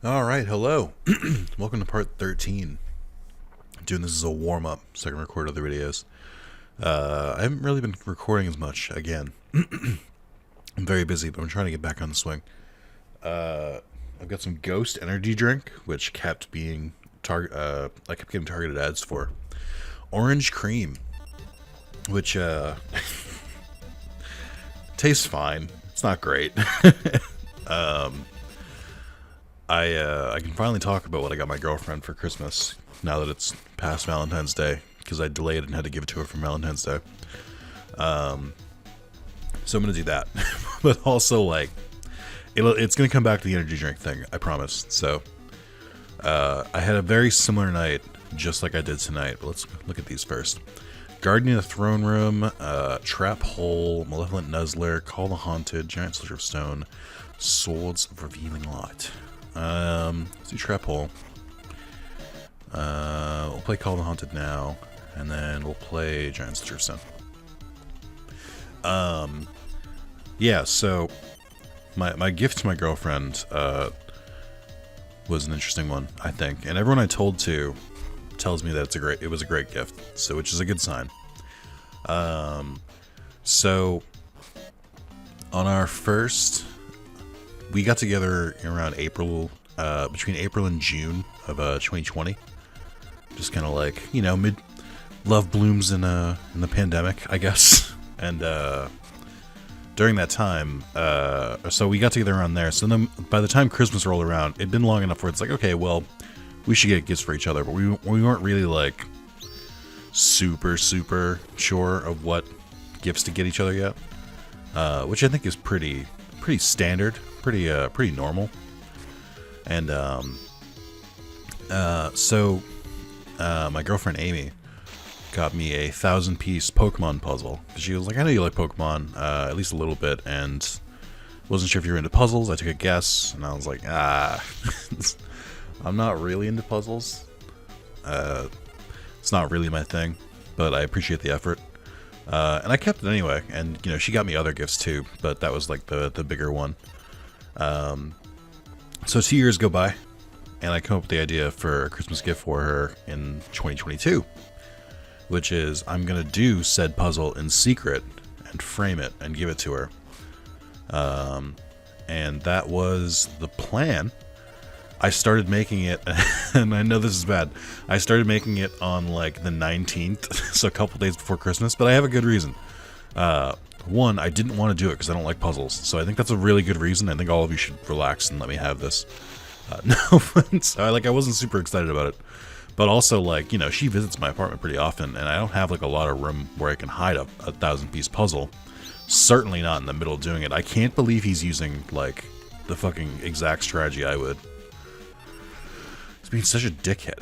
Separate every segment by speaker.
Speaker 1: All right, hello. Welcome to part 13. Doing this as a warm up so I can record other videos. I haven't really been recording as much again. I'm very busy, but I'm trying to get back on the swing. I've got some Ghost energy drink, which kept being I kept getting targeted ads for. Orange cream, which tastes fine. It's not great. I can finally talk about what I got my girlfriend for Christmas now that it's past Valentine's Day, because I delayed and had to give it to her for Valentine's Day. So I'm gonna do that, but also like it's gonna come back to the energy drink thing. I promise. So I had a very similar night, just like I did tonight. But let's look at these first. Guardian of the Throne Room, Trap Hole, Malevolent Nuzzler, Call the Haunted, Giant Sliver of Stone, Swords of Revealing Light. Let's do Trap Hole. We'll play Call the Haunted now, and then we'll play Giant Sliver of Stone. Yeah, so my gift to my girlfriend was an interesting one, I think, and everyone I told to tells me that it was a great gift, so which is a good sign. So on our first, we got together around April, between April and June of 2020. Just kind of like, you know, love blooms in the pandemic, I guess. And during that time, so we got together around there. So then by the time Christmas rolled around, it'd been long enough where it's like, okay, well, we should get gifts for each other. But we weren't really like super sure of what gifts to get each other yet, which I think is pretty standard, pretty normal. And so my girlfriend Amy got me a 1,000-piece Pokemon puzzle. She was like, I know you like Pokemon, at least a little bit, and wasn't sure if you were into puzzles. I took a guess, and I was like, I'm not really into puzzles. It's not really my thing, but I appreciate the effort. And I kept it anyway, and you know, she got me other gifts too, but that was like the bigger one. So 2 years go by, and I come up with the idea for a Christmas gift for her in 2022, which is I'm gonna do said puzzle in secret and frame it and give it to her. And that was the plan. I started making it, and I know this is bad, I started making it on like the 19th, so a couple days before Christmas, but I have a good reason. One, I didn't want to do it because I don't like puzzles, so I think that's a really good reason. I think all of you should relax and let me have this. No offense, I wasn't super excited about it. But also, like, you know, she visits my apartment pretty often, and I don't have like a lot of room where I can hide a 1,000-piece puzzle. Certainly not in the middle of doing it. I can't believe he's using like the fucking exact strategy I would. He's being such a dickhead.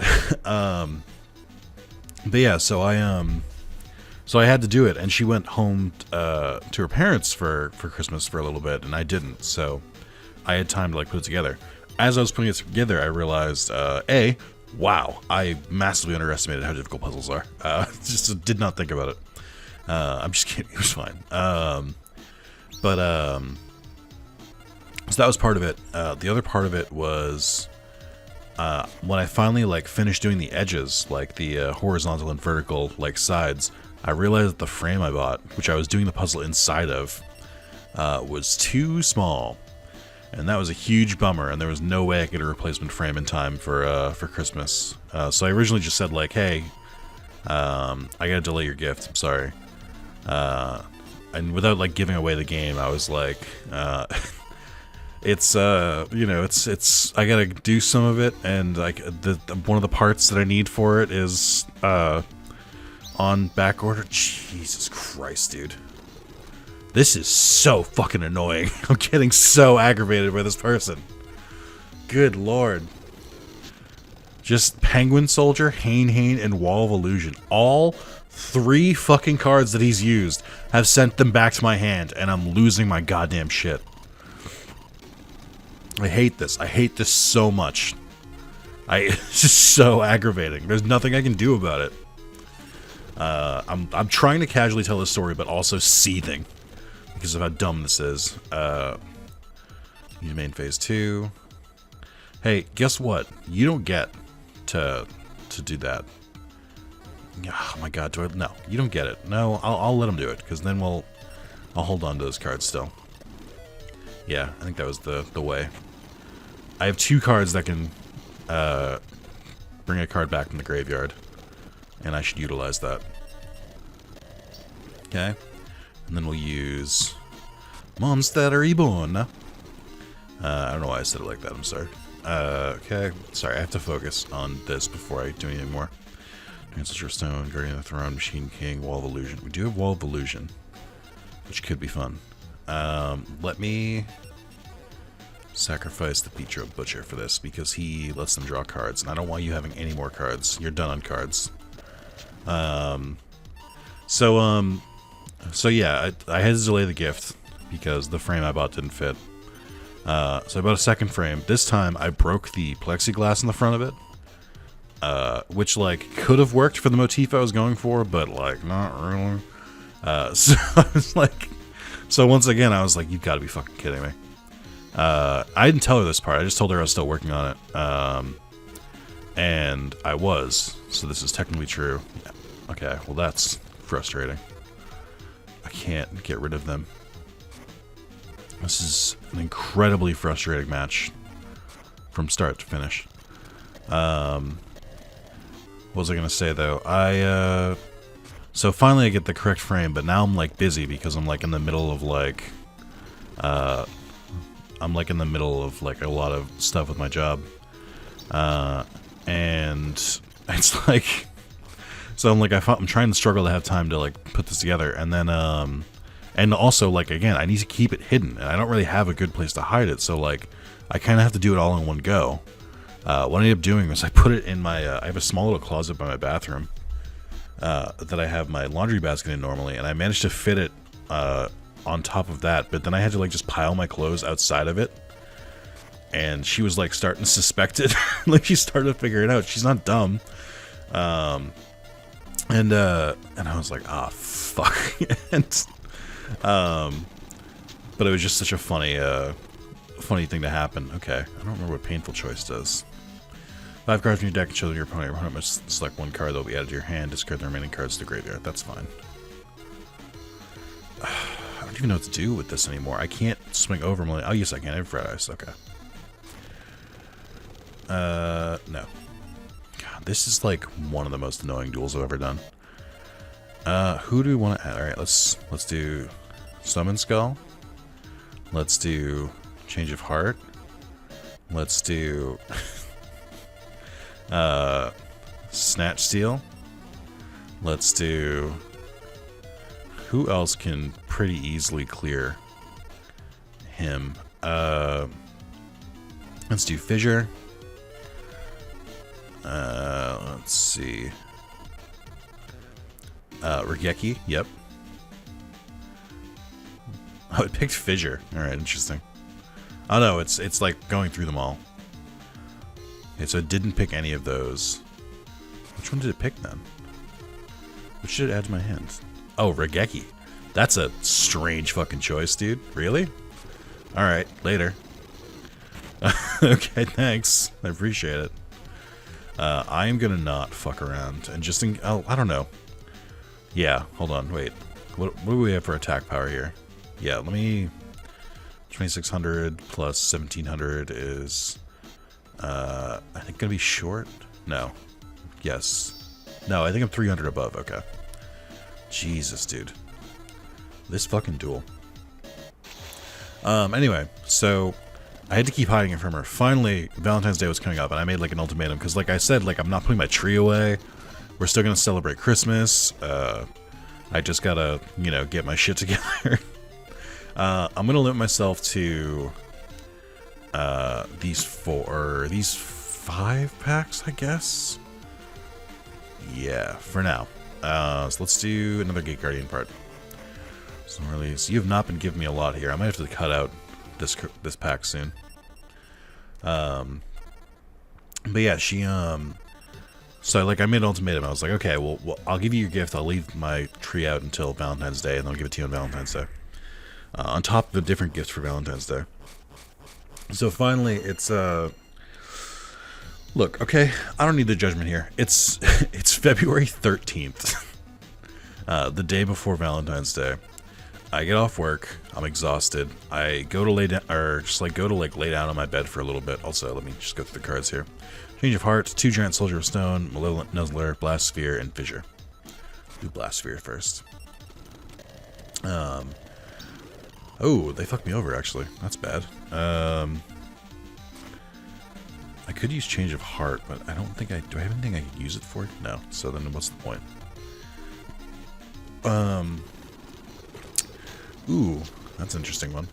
Speaker 1: But yeah, so I had to do it, and she went home to her parents for Christmas for a little bit, and I didn't, so I had time to like put it together. As I was putting it together, I realized, wow, I massively underestimated how difficult puzzles are. Just did not think about it. I'm just kidding, it was fine. So that was part of it. The other part of it was when I finally like finished doing the edges, like the horizontal and vertical like sides, I realized that the frame I bought, which I was doing the puzzle inside of, was too small. And that was a huge bummer, and there was no way I could get a replacement frame in time for Christmas. So I originally just said like, hey, I gotta delay your gift, I'm sorry. And without like giving away the game, I was like, it's you know, it's I gotta do some of it, and like one of the parts that I need for it is on back order. Jesus Christ, dude. This is so fucking annoying. I'm getting so aggravated by this person. Good lord. Just Penguin Soldier, Hane, and Wall of Illusion. All 3 fucking cards that he's used have sent them back to my hand, and I'm losing my goddamn shit. I hate this. I hate this so much. It's just so aggravating. There's nothing I can do about it. I'm trying to casually tell this story, but also seething because of how dumb this is. Use main phase 2. Hey, guess what? You don't get to do that. Oh my god, no, you don't get it. No, I'll let him do it, because then I'll hold on to those cards still. Yeah, I think that was the way. I have 2 cards that can bring a card back from the graveyard, and I should utilize that. Okay, and then we'll use Monster Reborn. I don't know why I said it like that, I'm sorry. Okay, sorry, I have to focus on this before I do anything more. Ancestor Stone, Guardian of the Throne, Machine King, Wall of Illusion. We do have Wall of Illusion, which could be fun. Let me sacrifice the Petro Butcher for this, because he lets them draw cards, and I don't want you having any more cards. You're done on cards. So yeah, I had to delay the gift, because the frame I bought didn't fit. So I bought a second frame. This time, I broke the plexiglass in the front of it. Which, like, could have worked for the motif I was going for, but, like, not really. So I was like... So once again, I was like, you've got to be fucking kidding me. I didn't tell her this part. I just told her I was still working on it. And I was. So this is technically true. Yeah. Okay, well, that's frustrating. I can't get rid of them. This is an incredibly frustrating match from start to finish. What was I gonna say though? So finally I get the correct frame, but now I'm like busy because I'm like in the middle of like, a lot of stuff with my job, and it's like, so I'm like I'm trying to struggle to have time to like put this together, and then and also like again I need to keep it hidden, and I don't really have a good place to hide it, so like I kind of have to do it all in one go. What I ended up doing was I put it in my, I have a small little closet by my bathroom that I have my laundry basket in normally, and I managed to fit it on top of that, but then I had to like just pile my clothes outside of it, and she was like starting to suspect it. Like she started to figure it out. She's not dumb. And I was like, ah, fuck. And, but it was just such a funny thing to happen. Okay, I don't remember what Painful Choice does. 5 cards from your deck and show your opponent. Your opponent must select 1 card that will be added to your hand. Discard the remaining cards to the graveyard. That's fine. I don't even know what to do with this anymore. I can't swing over them. Oh, yes, I can. I have Red Eyes. Okay. No. God, this is like one of the most annoying duels I've ever done. Who do we want to add? Alright, let's do Summon Skull. Let's do Change of Heart. Let's do Snatch Steal. Let's do... Who else can pretty easily clear him? Let's do Fissure. Let's see. Regeki, yep. Oh, it picked Fissure. Alright, interesting. Oh no, it's like going through them all. Okay, so it didn't pick any of those. Which one did it pick then? Which should it add to my hand? Oh, Regeki. That's a strange fucking choice, dude. Really? Alright, later. Okay, thanks. I appreciate it. I am gonna not fuck around and just oh, I don't know. Yeah, hold on, wait. What do we have for attack power here? Yeah, let me... 2600 plus 1700 is... I think gonna be short? No. Yes. No, I think I'm 300 above, okay. Jesus, dude. This fucking duel. Anyway, so... I had to keep hiding it from her. Finally, Valentine's Day was coming up, and I made, like, an ultimatum, because, like I said, like, I'm not putting my tree away. We're still gonna celebrate Christmas. I just gotta, you know, get my shit together. I'm gonna limit myself to these 5 packs, I guess. Yeah, for now. So let's do another Gate Guardian part. So release. You have not been giving me a lot here. I might have to cut out this pack soon. But yeah, she so like I made an ultimatum. I was like, okay, well I'll give you your gift. I'll leave my tree out until Valentine's Day, and I'll give it to you on Valentine's Day. On top of a different gift for Valentine's Day. So finally, it's Look, okay, I don't need the judgment here. It's it's February 13th, the day before Valentine's Day. I get off work. I'm exhausted. I go to lay down, or just like go to like lay down on my bed for a little bit. Also, let me just go through the cards here. Change of Heart, 2 Giant Soldier of Stone, Malevolent Nuzzler, Blast Sphere, and Fissure. Do Blast Sphere first. Oh, they fucked me over actually. That's bad. I could use Change of Heart, but I don't think do I have anything I could use it for? No. So then what's the point? Ooh, that's an interesting one.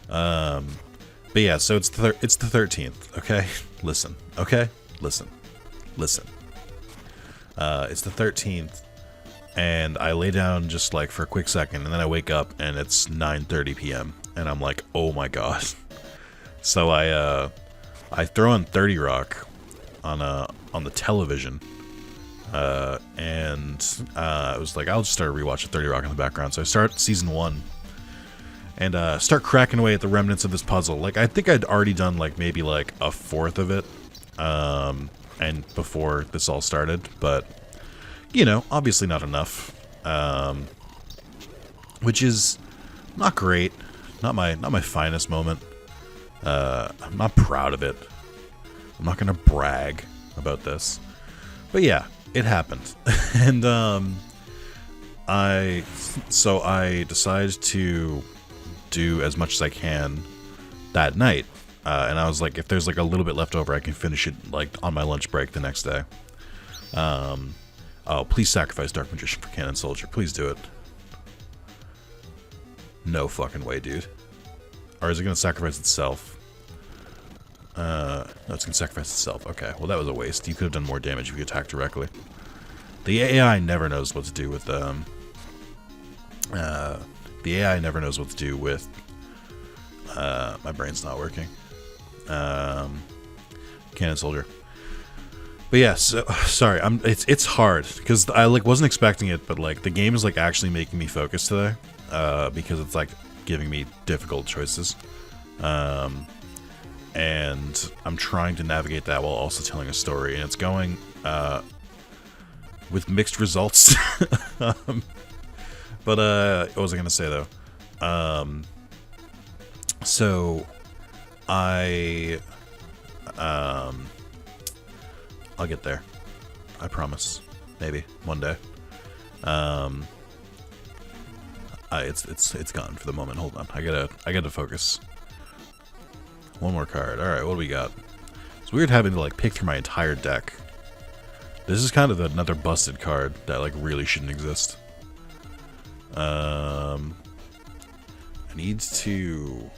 Speaker 1: But yeah, so it's the 13th, okay? Listen, okay? Listen. It's the 13th, and I lay down just like for a quick second, and then I wake up and it's 9:30 p.m. and I'm like, oh my god. So I throw on 30 Rock on the television. And I was like, I'll just start rewatching 30 Rock in the background. So I start season 1 and start cracking away at the remnants of this puzzle. Like, I think I'd already done like maybe like a fourth of it, and before this all started, but you know, obviously not enough, which is not great, not my finest moment. I'm not proud of it. I'm not gonna brag about this, but yeah. It happened, and I decided to do as much as I can that night, and I was like, if there's like a little bit left over, I can finish it like on my lunch break the next day. Oh, please sacrifice Dark Magician for Cannon Soldier. Please do it. No fucking way, dude. Or is it gonna sacrifice itself? No, it's gonna sacrifice itself. Okay, well that was a waste. You could have done more damage if you attacked directly. The AI never knows what to do with my brain's not working. Cannon Soldier. But yeah, so, sorry. It's hard because I like wasn't expecting it, but like the game is like actually making me focus today, because it's like giving me difficult choices. And I'm trying to navigate that while also telling a story, and it's going with mixed results. But what was I gonna say though? So I'll get there. I promise. Maybe one day. It's gone for the moment. Hold on. I gotta focus. One more card. Alright, what do we got? It's weird having to like pick through my entire deck. This is kind of another busted card that like really shouldn't exist. I need something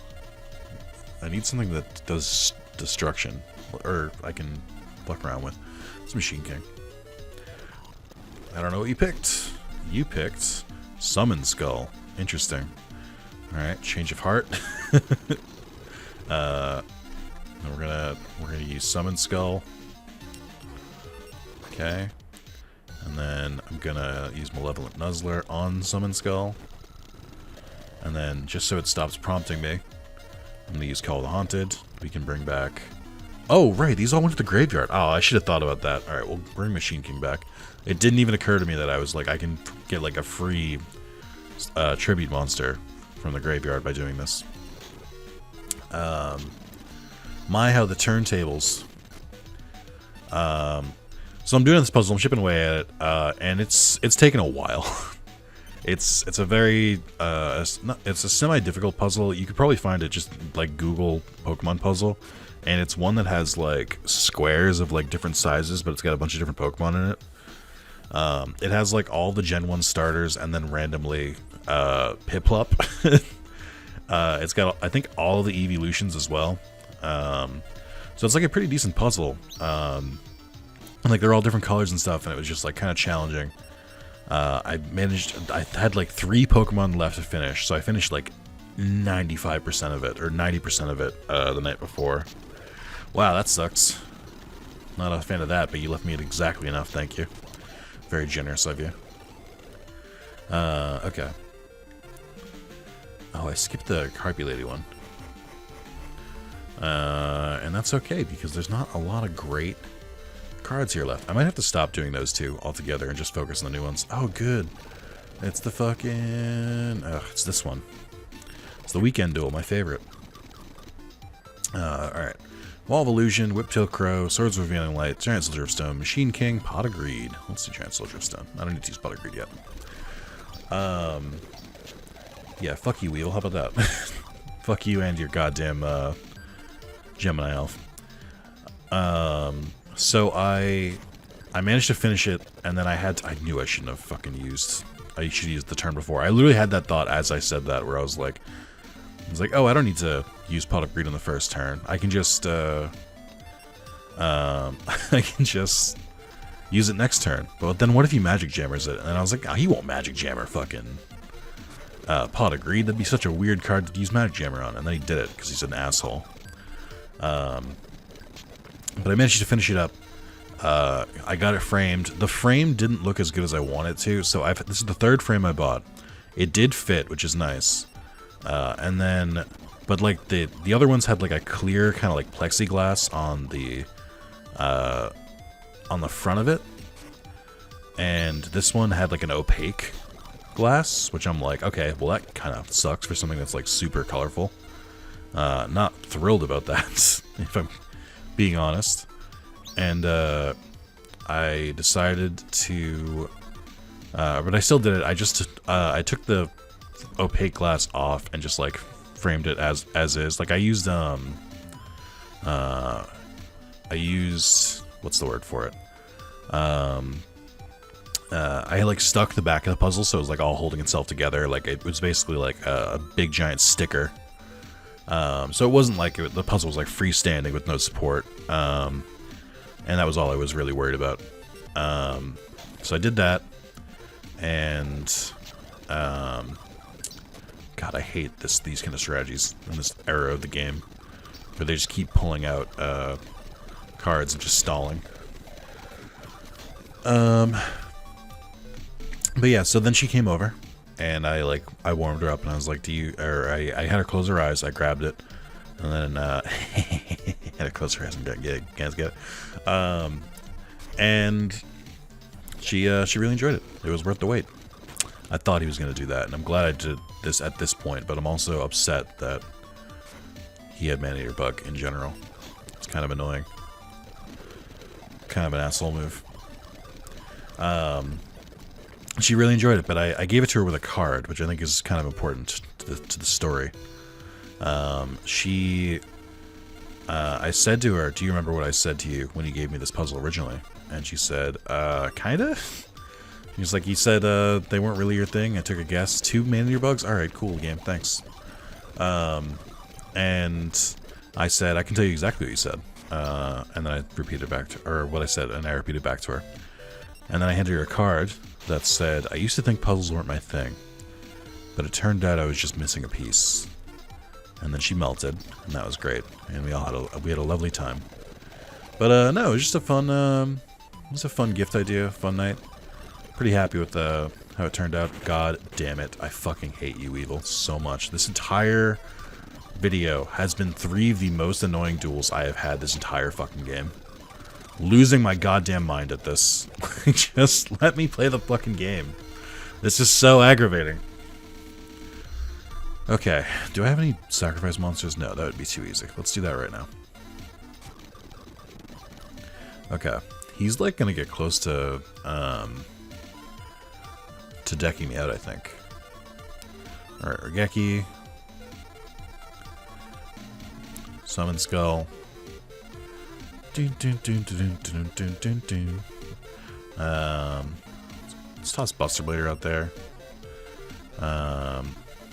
Speaker 1: that does destruction, or I can fuck around with. It's Machine King. I don't know what you picked. You picked Summon Skull. Interesting. Alright, Change of Heart. We're gonna use Summon Skull. Okay. And then I'm gonna use Malevolent Nuzzler on Summon Skull. And then, just so it stops prompting me, I'm gonna use Call of the Haunted. We can bring back... Oh, right, these all went to the graveyard. Oh, I should have thought about that. Alright, we'll bring Machine King back. It didn't even occur to me that I was like, I can get like a free tribute monster from the graveyard by doing this. How the turntables. So I'm doing this puzzle, I'm chipping away at it, and it's taken a while. It's a very it's a semi-difficult puzzle. You could probably find it just like Google Pokemon puzzle, and it's one that has like squares of like different sizes, but it's got a bunch of different Pokemon in it. It has like all the Gen 1 starters and then randomly Piplup. It's got, I think, all of the evolutions as well. So it's like a pretty decent puzzle. And like they're all different colors and stuff, and it was just like kind of challenging. I had like 3 Pokemon left to finish, so I finished like 95% of it, or 90% of it, the night before. Wow, that sucks. Not a fan of that, but you left me at exactly enough, thank you. Very generous of you. Okay. Oh, I skipped the Harpy Lady one. And that's okay, because there's not a lot of great cards here left. I might have to stop doing those two altogether and just focus on the new ones. Oh, good. It's the fucking... it's this one. It's the Weekend Duel, my favorite. Alright. Wall of Illusion, Whiptail Crow, Swords of Revealing Light, Giant Soldier of Stone, Machine King, Pot of Greed. Let's do Giant Soldier of Stone. I don't need to use Pot of Greed yet. Yeah, fuck you, Weevil. How about that? Fuck you and your goddamn, Gemini Elf. So I managed to finish it, and then I knew I shouldn't have fucking used... I should use the turn before. I literally had that thought as I said that, where I was like, oh, I don't need to use Pot of Greed on the first turn. I can just, I can just use it next turn. But then what if he Magic Jammers it? And I was like, oh, he won't Magic Jammer fucking Pot of Greed. That'd be such a weird card to use Magic Jammer on. And then he did it, because he's an asshole. But I managed to finish it up. I got it framed. The frame didn't look as good as I wanted it to, so this is the third frame I bought. It did fit, which is nice. And then, but like the other ones had like a clear kind of like plexiglass on the front of it, and this one had like an opaque glass, which I'm like, okay, well that kind of sucks for something that's like super colorful. Not thrilled about that, if I'm being honest. And I decided to, but I still did it. I took the opaque glass off and just like framed it as is. Like I used what's the word for it? I like stuck the back of the puzzle so it was like all holding itself together. Like it was basically like a big giant sticker. So it wasn't like the puzzle was like freestanding with no support. And that was all I was really worried about. So I did that, and God, I hate these kind of strategies in this era of the game, where they just keep pulling out cards and just stalling. But yeah, so then she came over, and I warmed her up, and I was like, I had her close her eyes, I grabbed it, and then had her close her eyes and get it. And she really enjoyed it. It was worth the wait. I thought he was going to do that, and I'm glad I did this at this point, but I'm also upset that he had Man-Eater Bug in general. It's kind of annoying. Kind of an asshole move. She really enjoyed it, but I gave it to her with a card, which I think is kind of important to the story. I said to her, do you remember what I said to you when you gave me this puzzle originally? And she said, kinda? He was like, you said they weren't really your thing. I took a guess. 2 Man-Eater Bugs? Alright, cool, game, thanks. And I said, I can tell you exactly what you said. And then I repeated back to her, or what I said, and I repeated back to her. And then I handed her a card that said, I used to think puzzles weren't my thing, but it turned out I was just missing a piece. And then she melted, and that was great. And we had a lovely time. But no, it was just a fun, it was a fun gift idea, fun night. Pretty happy with how it turned out. God damn it, I fucking hate you, Evil, so much. This entire video has been 3 of the most annoying duels I have had this entire fucking game. Losing my goddamn mind at this. Just let me play the fucking game. This is so aggravating. Okay, do I have any sacrifice monsters? No, that would be too easy. Let's do that right now. Okay, he's like gonna get close to decking me out, I think. Alright, Regeki. Summon Skull. Let's toss Buster Blader out there.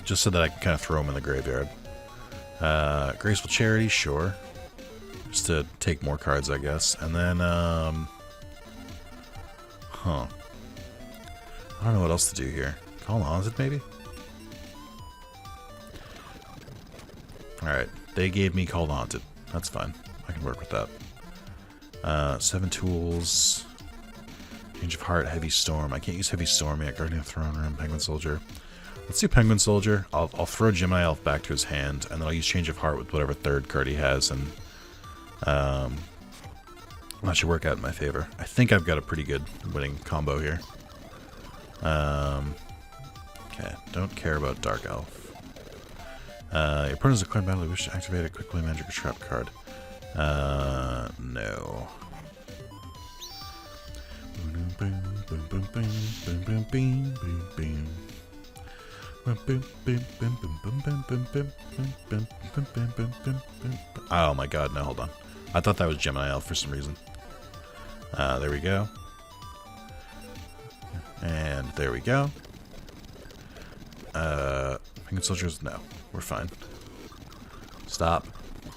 Speaker 1: Just so that I can kind of throw him in the graveyard. Graceful Charity, sure. Just to take more cards, I guess. And then, huh. I don't know what else to do here. Call Haunted, maybe? Alright, they gave me Call Haunted. That's fine. I can work with that. 7 tools. Change of Heart, Heavy Storm. I can't use Heavy Storm yet. Guardian of Throne Room, Penguin Soldier. Let's do Penguin Soldier. I'll throw Gemini Elf back to his hand, and then I'll use Change of Heart with whatever third card he has, and that should work out in my favor. I think I've got a pretty good winning combo here. Okay, don't care about Dark Elf. Your opponent is declared battle. You wish to activate a quick play magic or trap card. No. Oh my god, no, hold on. I thought that was Gemini Elf for some reason. There we go. And there we go. Penguin Soldiers, no. We're fine. Stop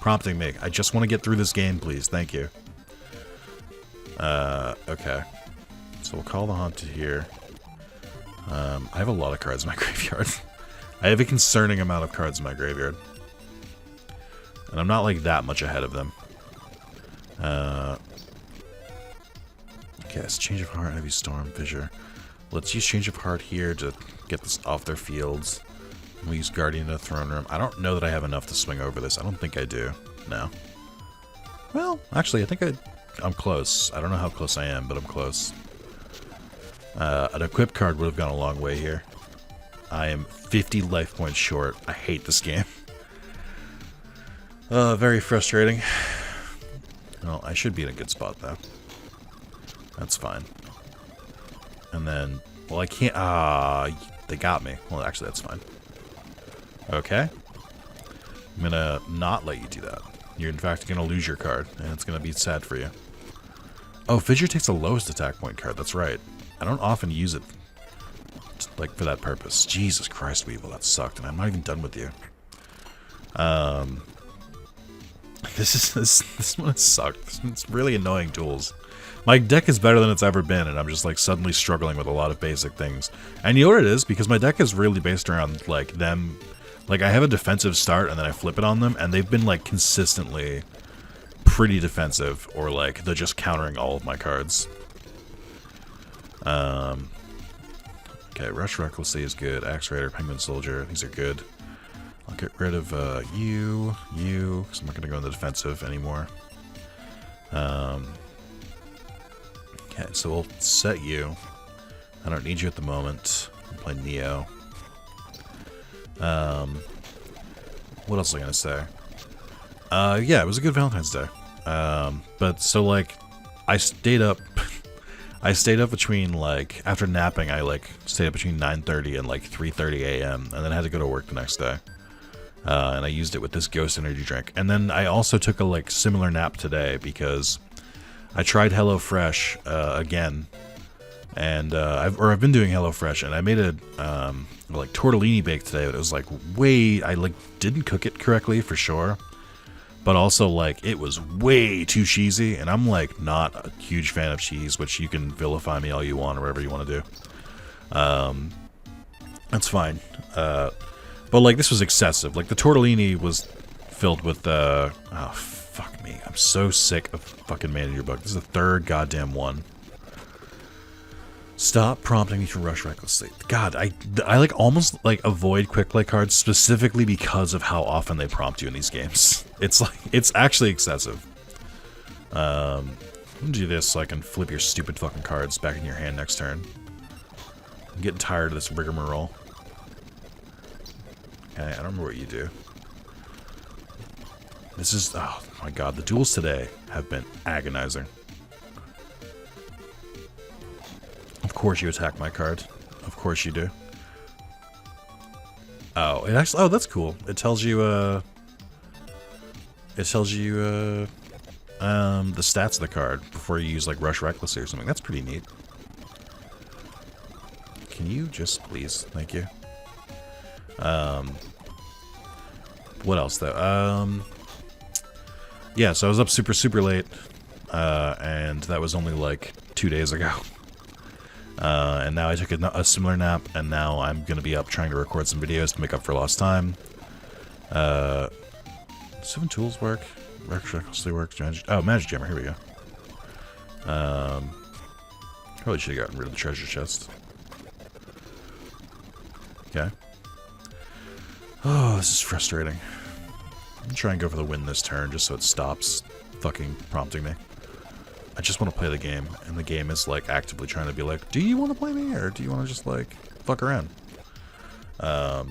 Speaker 1: prompting me. I just want to get through this game, please. Thank you. Okay. So we'll call the Haunted here. I have a lot of cards in my graveyard. I have a concerning amount of cards in my graveyard. And I'm not like that much ahead of them. Okay, it's Change of Heart, Heavy Storm, Fissure. Let's use Change of Heart here to get this off their fields. We'll use Guardian of the Throne Room. I don't know that I have enough to swing over this. I don't think I do. No. Well, actually, I think I'm close. I don't know how close I am, but I'm close. An equip card would have gone a long way here. I am 50 life points short. I hate this game. Very frustrating. Well, I should be in a good spot, though. That's fine. And then, well, I can't, they got me. Well, actually, that's fine. Okay. I'm gonna not let you do that. You're, in fact, gonna lose your card, and it's gonna be sad for you. Oh, Fissure takes the lowest attack point card, that's right. I don't often use it, like, for that purpose. Jesus Christ, Weevil, that sucked, and I'm not even done with you. This one has sucked. It's really annoying tools. My deck is better than it's ever been, and I'm just, like, suddenly struggling with a lot of basic things. And you know what it is? Because my deck is really based around, like, them... Like, I have a defensive start, and then I flip it on them, and they've been, like, consistently pretty defensive, or, like, they're just countering all of my cards. Okay, Rush Recklessly is good. Axe Raider, Penguin Soldier, these are good. I'll get rid of, you, because I'm not going to go in the defensive anymore. Okay, so we'll set you. I don't need you at the moment. I'll play Neo. What else was I gonna say? Yeah, it was a good Valentine's Day. But so like, I stayed up. I stayed up between like after napping. I like stayed up between 9:30 and like 3:30 a.m. and then I had to go to work the next day. And I used it with this Ghost Energy drink. And then I also took a like similar nap today because I tried HelloFresh again. And I've been doing HelloFresh, and I made a like tortellini bake today. But it was like I like didn't cook it correctly for sure, but also like it was way too cheesy, and I'm like not a huge fan of cheese, which you can vilify me all you want or whatever you want to do. That's fine. But like this was excessive. Like the tortellini was filled with oh fuck me, I'm so sick of fucking Manager Book. This is the third goddamn one. Stop prompting me to rush recklessly. God, I like almost like avoid quick play cards specifically because of how often they prompt you in these games. It's like it's actually excessive. I'm gonna do this so I can flip your stupid fucking cards back in your hand next turn. I'm getting tired of this rigmarole. Okay, I don't remember what you do. This is, oh my god, the duels today have been agonizing. Of course you attack my card. Of course you do. Oh, it actually, oh, that's cool. It tells you, the stats of the card before you use, like, Rush Recklessly or something. That's pretty neat. Can you just, please? Thank you. What else, though? Yeah, so I was up super late, and that was only, like, 2 days ago. And now I took a similar nap, and now I'm going to be up trying to record some videos to make up for lost time. 7 tools work. Recklessly works. Magic Jammer, here we go. Probably should have gotten rid of the treasure chest. Okay. Oh, this is frustrating. I'm gonna try and go for the win this turn just so it stops fucking prompting me. I just want to play the game, and the game is like actively trying to be like, do you want to play me, or do you want to just like fuck around? I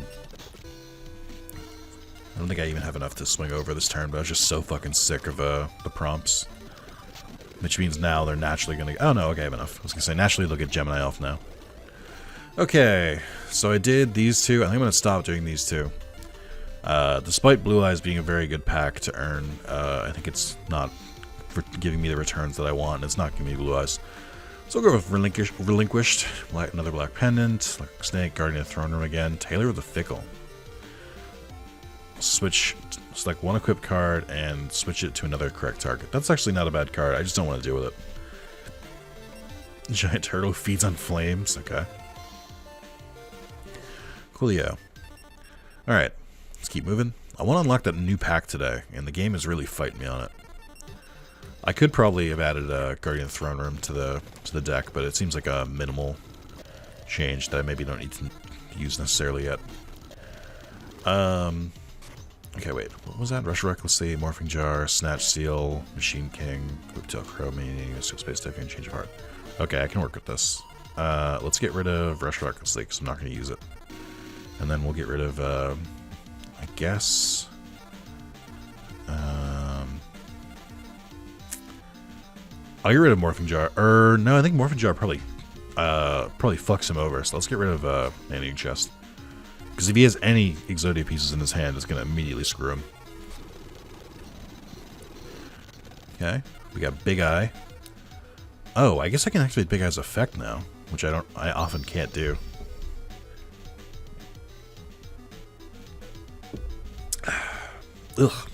Speaker 1: don't think I even have enough to swing over this turn, but I was just so fucking sick of the prompts. Which means now they're naturally gonna... Oh no, okay, I have enough. I was gonna say, naturally they'll get Gemini off now. Okay, so I did these two. I think I'm gonna stop doing these two. Despite Blue Eyes being a very good pack to earn, I think it's not for giving me the returns that I want, and it's not giving me Blue Eyes. So I'll go with Relinquished, another Black Pendant, like Snake, Guardian of the Throne Room again, Tailor of the Fickle. Switch, select one equipped card and switch it to another correct target. That's actually not a bad card, I just don't want to deal with it. Giant Turtle feeds on flames, okay. Coolio. Alright, let's keep moving. I want to unlock that new pack today, and the game is really fighting me on it. I could probably have added a Guardian of the Throne Room to the deck, but it seems like a minimal change that I maybe don't need to use necessarily yet. Okay, wait. What was that? Rush Recklessly, Morphing Jar, Snatch Seal, Machine King, Whiptail Crow, Meaning, Mystical Space Typhoon, Change of Heart. Okay, I can work with this. Let's get rid of Rush Recklessly, because I'm not going to use it. And then we'll get rid of, I guess... I'll get rid of Morphing Jar. No, I think Morphing Jar probably fucks him over. So let's get rid of Manning Chest. Because if he has any Exodia pieces in his hand, it's going to immediately screw him. Okay, we got Big Eye. Oh, I guess I can activate Big Eye's effect now, which I often can't do. Ugh.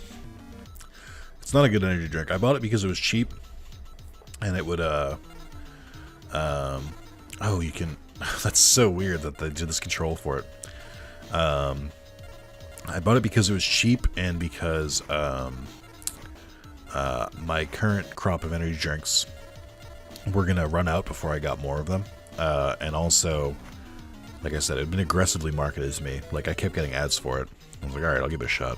Speaker 1: It's not a good energy drink. I bought it because it was cheap. And it would, oh, you can, that's so weird that they did this control for it. I bought it because it was cheap and because, my current crop of energy drinks were gonna run out before I got more of them. And also, like I said, it had been aggressively marketed to me. Like, I kept getting ads for it. I was like, alright, I'll give it a shot.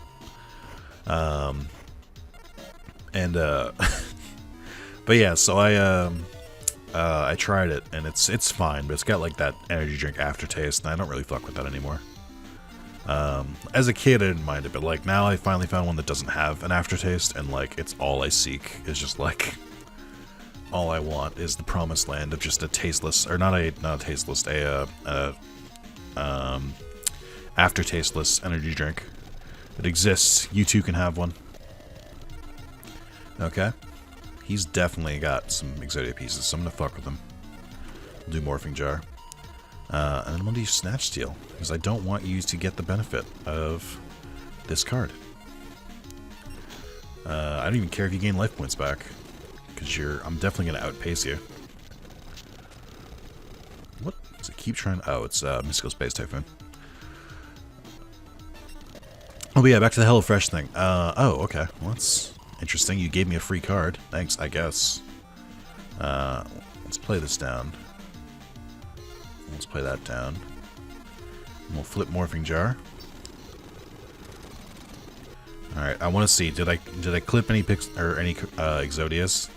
Speaker 1: But yeah, so I tried it, and it's fine, but it's got like that energy drink aftertaste, and I don't really fuck with that anymore. As a kid, I didn't mind it, but like now I finally found one that doesn't have an aftertaste, and like it's all I seek is just like all I want is the promised land of just a tasteless, or not a tasteless, aftertasteless energy drink. It exists. You too can have one. Okay. He's definitely got some Exodia pieces, so I'm gonna fuck with him. We'll do Morphing Jar. And then I'm gonna do Snatch Steal, because I don't want you to get the benefit of this card. I don't even care if you gain life points back, because I'm definitely gonna outpace you. What? Does it keep trying? Oh, it's Mystical Space Typhoon. Oh, but yeah, back to the HelloFresh thing. Oh, okay. Well, that's interesting. You gave me a free card. Thanks, I guess. Let's play this down. Let's play that down. And we'll flip Morphing Jar. Alright, I want to see. Did I clip any Exodias?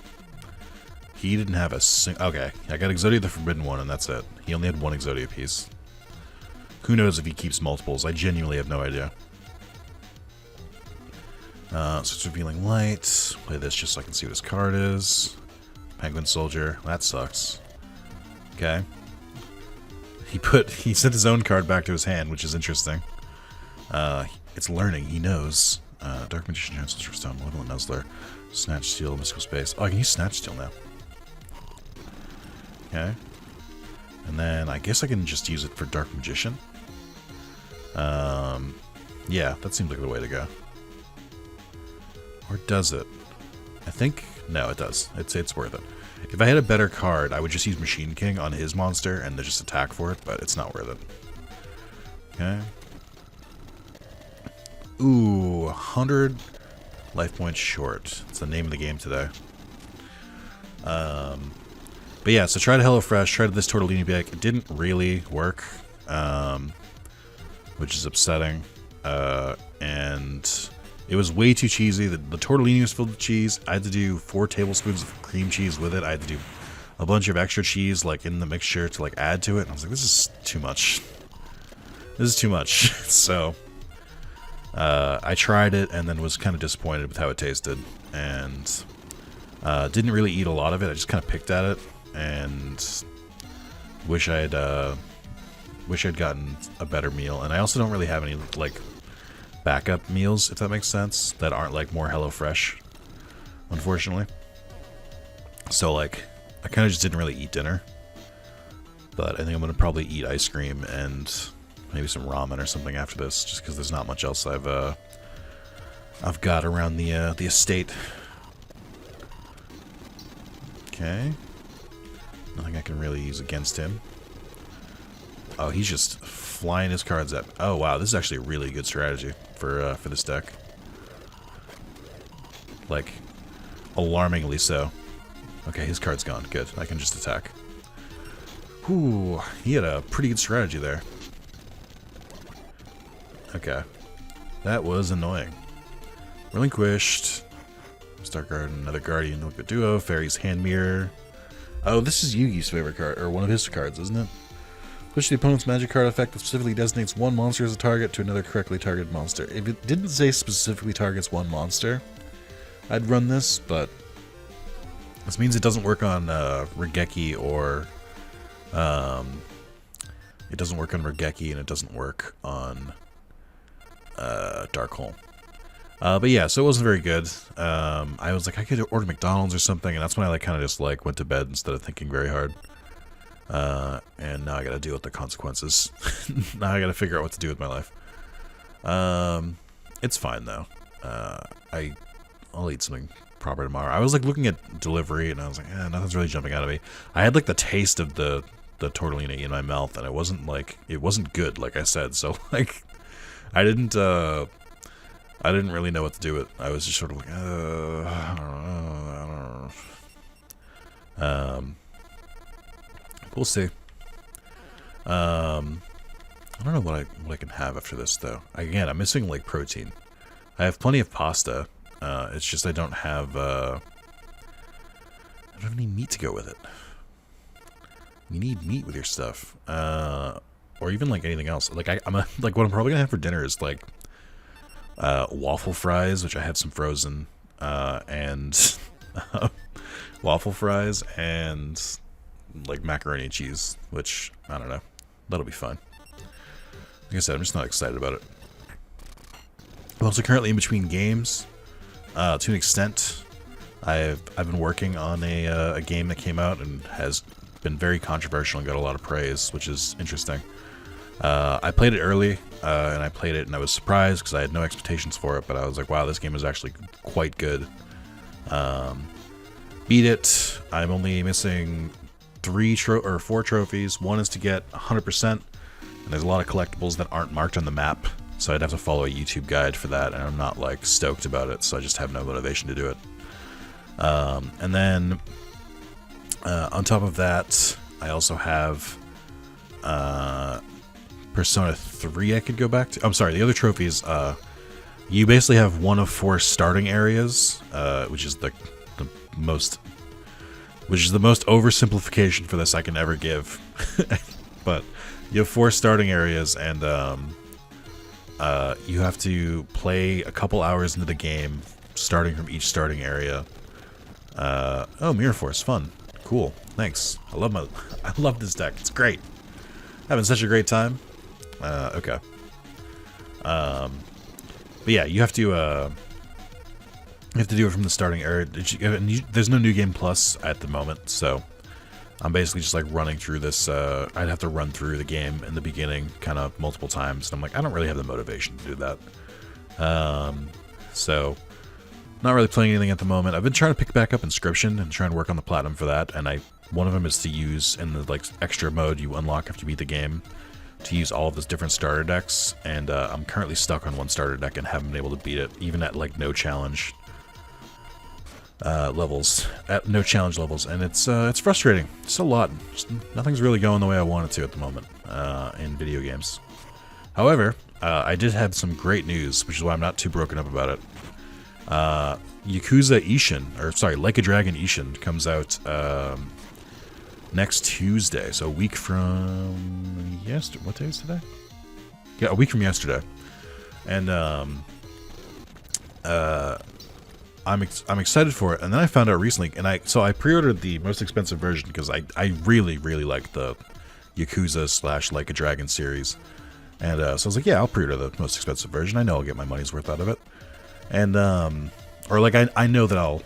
Speaker 1: He didn't have a okay, I got Exodia the Forbidden One, and that's it. He only had one Exodia piece. Who knows if he keeps multiples? I genuinely have no idea. So it's Revealing Light. Play this just so I can see what his card is. Penguin Soldier. That sucks. Okay. He sent his own card back to his hand, which is interesting. It's learning. He knows. Dark Magician, Chancellor's Stone, Malevolent Nuzzler, Snatch Steal, Mystical Space. Oh, I can use Snatch Steal now. Okay. And then I guess I can just use it for Dark Magician. Yeah, that seems like the way to go. Or does it? I think... No, it does. It's worth it. If I had a better card, I would just use Machine King on his monster and then just attack for it, but it's not worth it. Okay. Ooh, 100 life points short. It's the name of the game today. But yeah, so tried HelloFresh, tried this Tortellini bake. It didn't really work, which is upsetting. and it was way too cheesy. The tortellini was filled with cheese. I had to do 4 tablespoons of cream cheese with it. I had to do a bunch of extra cheese like in the mixture to like add to it. And I was like, this is too much. This is too much. So I tried it and then was kind of disappointed with how it tasted, and didn't really eat a lot of it. I just kind of picked at it and wish I'd gotten a better meal. And I also don't really have any like backup meals, if that makes sense, that aren't like more HelloFresh, unfortunately. So like I kind of just didn't really eat dinner, but I think I'm gonna probably eat ice cream and maybe some ramen or something after this, just because there's not much else I've got around the estate. Okay, nothing I can really use against him. Oh, he's just flying his cards at. Oh wow, this is actually a really good strategy for this deck. Like, alarmingly so. Okay, his card's gone. Good, I can just attack. Whew, he had a pretty good strategy there. Okay, that was annoying. Relinquished. Start Garden, another Guardian, look at Duo, Fairy's Hand Mirror. Oh, this is Yugi's favorite card, or one of his cards, isn't it? Push the opponent's magic card effect that specifically designates one monster as a target to another correctly targeted monster. If it didn't say specifically targets one monster, I'd run this, but this means it doesn't work on Regeki or it doesn't work on Regeki, and it doesn't work on Darkholm. But yeah, so it wasn't very good. I was like, I could order McDonald's or something, and that's when I like kind of just like went to bed instead of thinking very hard. And now I gotta deal with the consequences. Now I gotta figure out what to do with my life. It's fine though. I'll eat something proper tomorrow. I was like looking at delivery, and I was like, nothing's really jumping out of me. I had like the taste of the tortellini in my mouth, and it wasn't good, like I said. So like, I didn't really know what to do with it. I was just sort of like, I don't know. We'll see. I don't know what I can have after this though. Again, I'm missing like protein. I have plenty of pasta. It's just I don't have any meat to go with it. You need meat with your stuff, or even like anything else. Like like what I'm probably gonna have for dinner is like waffle fries, which I have some frozen, and waffle fries and like macaroni and cheese, which I don't know. That'll be fun. Like I said, I'm just not excited about it. I'm also currently in between games. To an extent, I've been working on a game that came out and has been very controversial and got a lot of praise, which is interesting. I played it early, and I played it, and I was surprised because I had no expectations for it. But I was like, wow, this game is actually quite good. Beat it. I'm only missing 4 trophies. One is to get 100%, and there's a lot of collectibles that aren't marked on the map. So I'd have to follow a YouTube guide for that, and I'm not like stoked about it, so I just have no motivation to do it. And then on top of that, I also have Persona 3 I could go back to. I'm sorry, the other trophies, you basically have 1 of 4 starting areas, which is the most oversimplification for this I can ever give. But you have 4 starting areas, and you have to play a couple hours into the game, starting from each starting area. Oh, Mirror Force, fun, cool, thanks. I love this deck. It's great. Having such a great time. Okay. But yeah, you have to do it from the starting area. There's no New Game Plus at the moment, so I'm basically just like running through this. I'd have to run through the game in the beginning kind of multiple times, and I'm like, I don't really have the motivation to do that. So not really playing anything at the moment. I've been trying to pick back up Inscription and try and work on the platinum for that, and one of them is to use in the like extra mode you unlock after you beat the game, to use all of those different starter decks, and I'm currently stuck on one starter deck and haven't been able to beat it, even at like no challenge levels, and it's frustrating. It's a lot. Just, nothing's really going the way I want it to at the moment in video games. However, I did have some great news, which is why I'm not too broken up about it. Yakuza Ishin, or sorry, Like a Dragon Ishin comes out next Tuesday, so a week from yesterday. What day is today? Yeah, a week from yesterday. And I'm excited for it. And then I found out recently, and I pre-ordered the most expensive version because I really like the Yakuza / Like a Dragon series. And so I was like, yeah, I'll pre-order the most expensive version. I know I'll get my money's worth out of it. And or like I know that I'll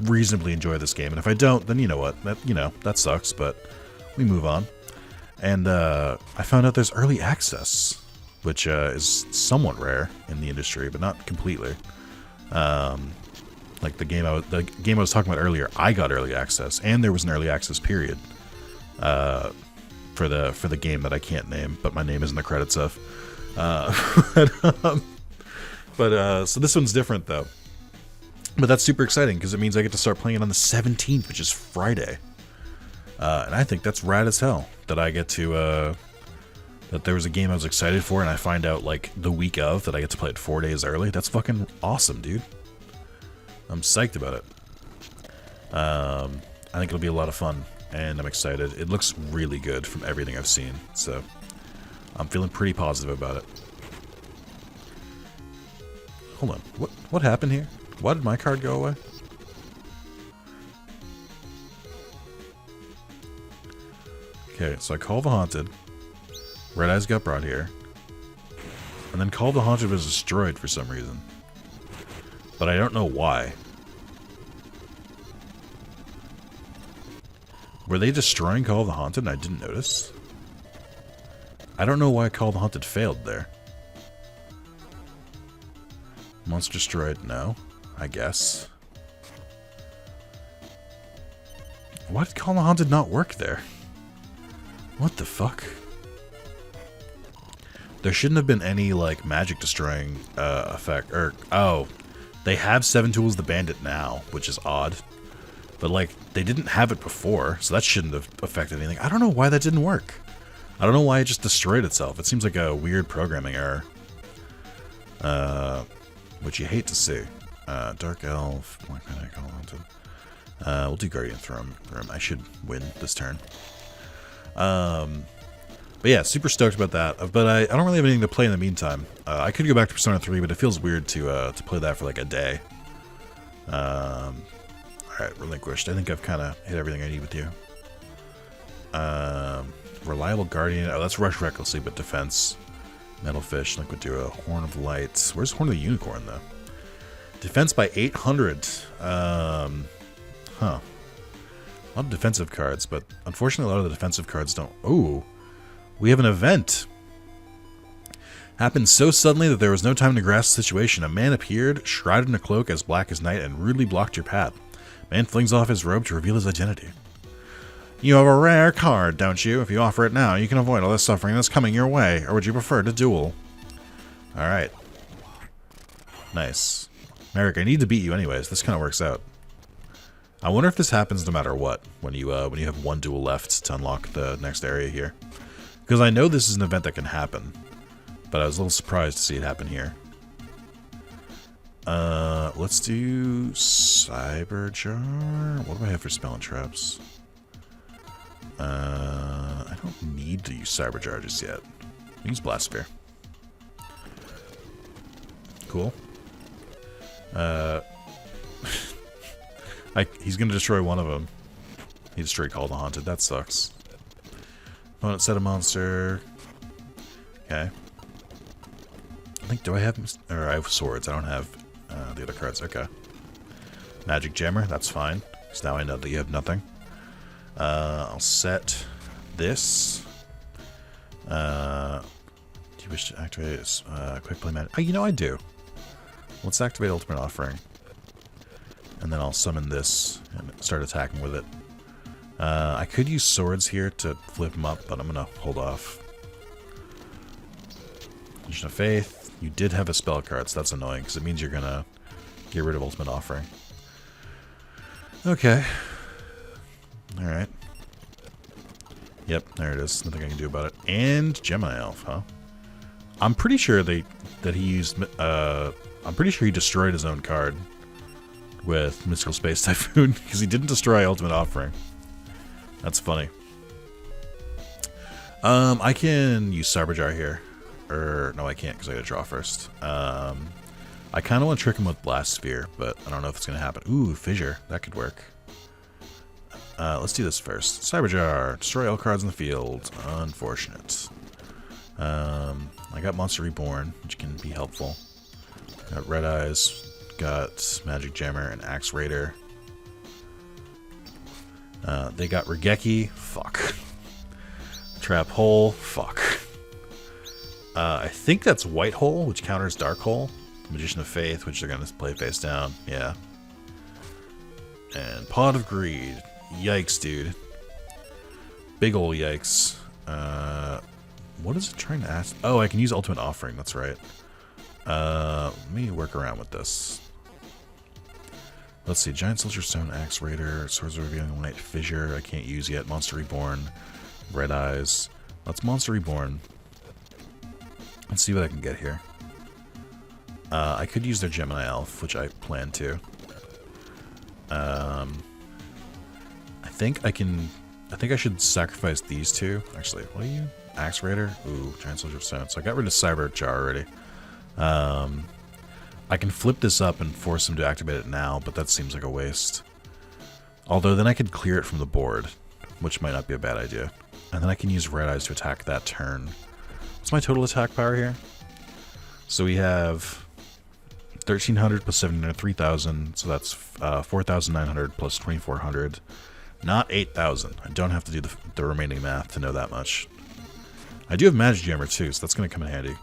Speaker 1: reasonably enjoy this game, and if I don't, then you know what, that sucks, but we move on. And I found out there's early access, which is somewhat rare in the industry, but not completely. Like the game I was talking about earlier, I got early access, and there was an early access period for the game that I can't name, but my name is in the credits of. So this one's different though. But that's super exciting because it means I get to start playing it on the 17th, which is Friday. And I think that's rad as hell that I get to, that there was a game I was excited for and I find out like the week of that I get to play it 4 days early. That's fucking awesome, dude. I'm psyched about it. I think it'll be a lot of fun and I'm excited. It looks really good from everything I've seen. So I'm feeling pretty positive about it. Hold on. What happened here? Why did my card go away? Okay, so I Call the Haunted. Red Eyes got brought here. And then Call the Haunted was destroyed for some reason. But I don't know why. Were they destroying Call the Haunted and I didn't notice? I don't know why Call the Haunted failed there. Monster destroyed? No. I guess. Why did Call the Haunted not work there? What the fuck? There shouldn't have been any, like, magic destroying effect. Or, oh. They have 7 Tools the Bandit now, which is odd. But, like, they didn't have it before, so that shouldn't have affected anything. I don't know why that didn't work. I don't know why it just destroyed itself. It seems like a weird programming error. Which you hate to see. Dark Elf, Black Panic, Call Haunted. We'll do Guardian Throne Room. I should win this turn. But yeah, super stoked about that. But I don't really have anything to play in the meantime. I could go back to Persona 3, but it feels weird to play that for like a day. Alright, Relinquished. I think I've kind of hit everything I need with you. Reliable Guardian. Oh, that's Rush Recklessly, but Defense. Metal Fish, Liquid Duo, Horn of Lights. Where's Horn of the Unicorn, though? Defense by 800. Huh. A lot of defensive cards, but unfortunately a lot of the defensive cards don't... Ooh. We have an event. Happened so suddenly that there was no time to grasp the situation. A man appeared, shrouded in a cloak as black as night, and rudely blocked your path. Man flings off his robe to reveal his identity. You have a rare card, don't you? If you offer it now, you can avoid all the suffering that's coming your way. Or would you prefer to duel? Alright. Nice. Merrick, I need to beat you anyways. This kind of works out. I wonder if this happens no matter what, when you have one duel left to unlock the next area here. Because I know this is an event that can happen. But I was a little surprised to see it happen here. Let's do Cyberjar. What do I have for spell and traps? I don't need to use Cyberjar just yet. Use Blast Spear. Cool. He's gonna destroy one of them. He destroyed Call the Haunted. That sucks. Opponent set a monster. Okay. I think, do I have... Or I have swords. I don't have the other cards. Okay. Magic Jammer. That's fine. Because now I know that you have nothing. I'll set this. Do you wish to activate quick play magic? Oh, you know I do. Let's activate Ultimate Offering. And then I'll summon this and start attacking with it. I could use swords here to flip them up, but I'm going to hold off. Legion of Faith. You did have a spell card, so that's annoying, because it means you're going to get rid of Ultimate Offering. Okay. Alright. Yep, there it is. Nothing I can do about it. And Gemini Elf, huh? I'm pretty sure that he used. I'm pretty sure he destroyed his own card with Mystical Space Typhoon because he didn't destroy Ultimate Offering. That's funny. I can use Cyberjar here. Or, no, I can't because I gotta draw first. I kind of want to trick him with Blast Sphere, but I don't know if it's going to happen. Ooh, Fissure. That could work. Let's do this first. Cyberjar. Destroy all cards in the field. Unfortunate. I got Monster Reborn, which can be helpful. Got Red Eyes. Got Magic Jammer and Axe Raider. They got Regeki. Fuck. Trap Hole. Fuck. I think that's White Hole, which counters Dark Hole. Magician of Faith, which they're going to play face down. Yeah. And Pot of Greed. Yikes, dude. Big ol' yikes. What is it trying to ask? Oh, I can use Ultimate Offering. That's right. Let me work around with this. Let's see. Giant Soldier Stone, Axe Raider, Swords of Revealing Light, Fissure. I can't use yet. Monster Reborn. Red Eyes. Let's Monster Reborn. Let's see what I can get here. I could use their Gemini Elf, which I plan to. I think I should sacrifice these two. Actually, what are you? Axe Raider? Ooh, Giant Soldier of Stone. So I got rid of Cyberjar already. I can flip this up and force him to activate it now, but that seems like a waste. Although then I could clear it from the board, which might not be a bad idea. And then I can use Red Eyes to attack that turn. What's my total attack power here? So we have 1,300 plus 700, 3,000. So that's 4,900 plus 2,400. Not 8,000. I don't have to do the remaining math to know that much. I do have Magic Jammer too, so that's going to come in handy.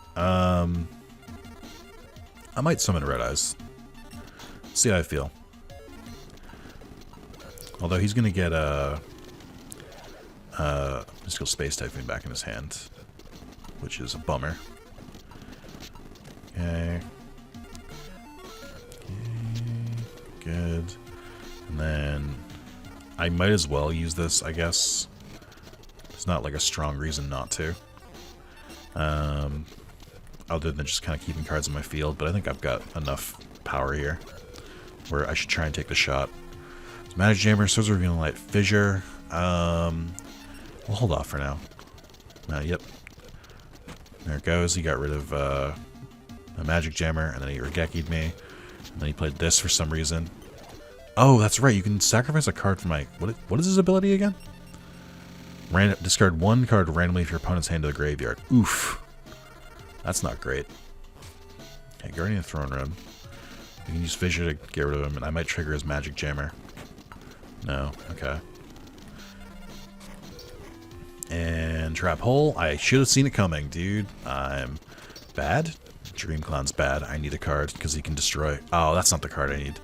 Speaker 1: I might summon Red Eyes. See how I feel. Although he's going to get a Mystical Space Typhoon back in his hand, which is a bummer. Okay. Good. And then I might as well use this, I guess. It's not like a strong reason not to. Other than just kind of keeping cards in my field, but I think I've got enough power here where I should try and take the shot. So Magic Jammer, Swords of Revealing Light, Fissure. We'll hold off for now. Yep. There it goes. He got rid of a Magic Jammer, and then he Regeki'd me. And then he played this for some reason. Oh, that's right. You can sacrifice a card from my... What is his ability again? Discard one card randomly from your opponent's hand to the graveyard. Oof. That's not great. Okay, Guardian of Throne Room. You can use Fissure to get rid of him, and I might trigger his Magic Jammer. No. Okay. And Trap Hole. I should have seen it coming, dude. I'm bad. Dream Clown's bad. I need a card because he can destroy. Oh, that's not the card I need.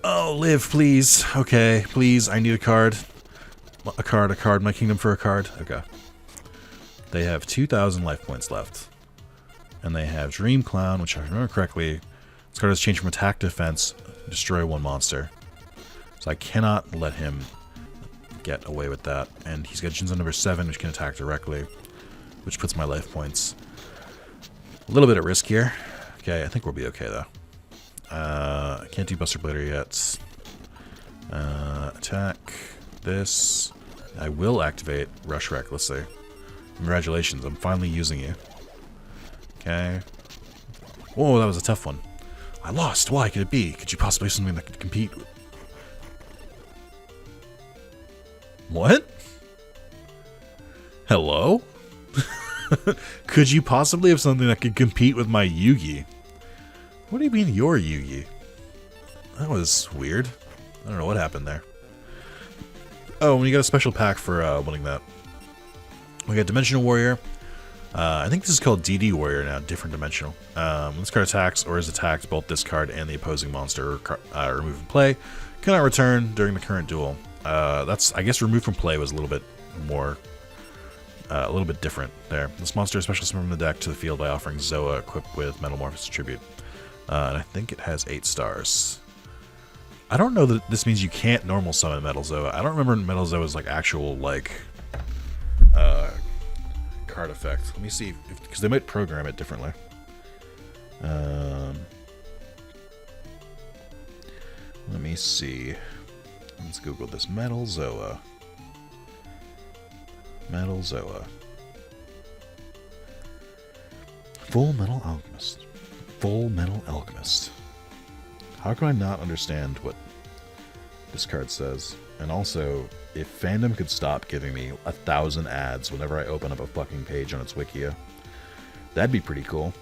Speaker 1: Oh, live, please. Okay, please. I need a card. A card. My kingdom for a card. Okay. They have 2,000 life points left. And they have Dream Clown, which if I remember correctly, this card has changed from attack to defense, destroy one monster. So I cannot let him get away with that. And he's got Jinzo number 7, which can attack directly, which puts my life points a little bit at risk here. Okay, I think we'll be okay though. I can't do Buster Blader yet. Attack this. I will activate Rush Recklessly. Congratulations, I'm finally using you. Okay. Whoa, that was a tough one. I lost. Why could it be? Could you possibly have something that could compete with... What? Hello? Could you possibly have something that could compete with my Yugi? What do you mean your Yugi? That was weird. I don't know what happened there. Oh, and you got a special pack for winning that. We got Dimensional Warrior. I think this is called DD Warrior now, different dimensional. This card attacks or is attacked, both this card and the opposing monster removed from play. Cannot return during the current duel. That's, I guess, removed from play was a little bit more, a little bit different there. This monster is special summon from the deck to the field by offering Zoa equipped with Metamorphosis Tribute. And I think it has 8 stars. I don't know that this means you can't normal summon Metal Zoa. I don't remember Metal Zoa's like actual like card effect. Let me see, because they might program it differently. Let me see. Let's Google this. Metal Zoa. Metal Zoa. Full Metal Alchemist. Full Metal Alchemist. How can I not understand what this card says? And also, if fandom could stop giving me 1,000 ads whenever I open up a fucking page on its Wikia, that'd be pretty cool.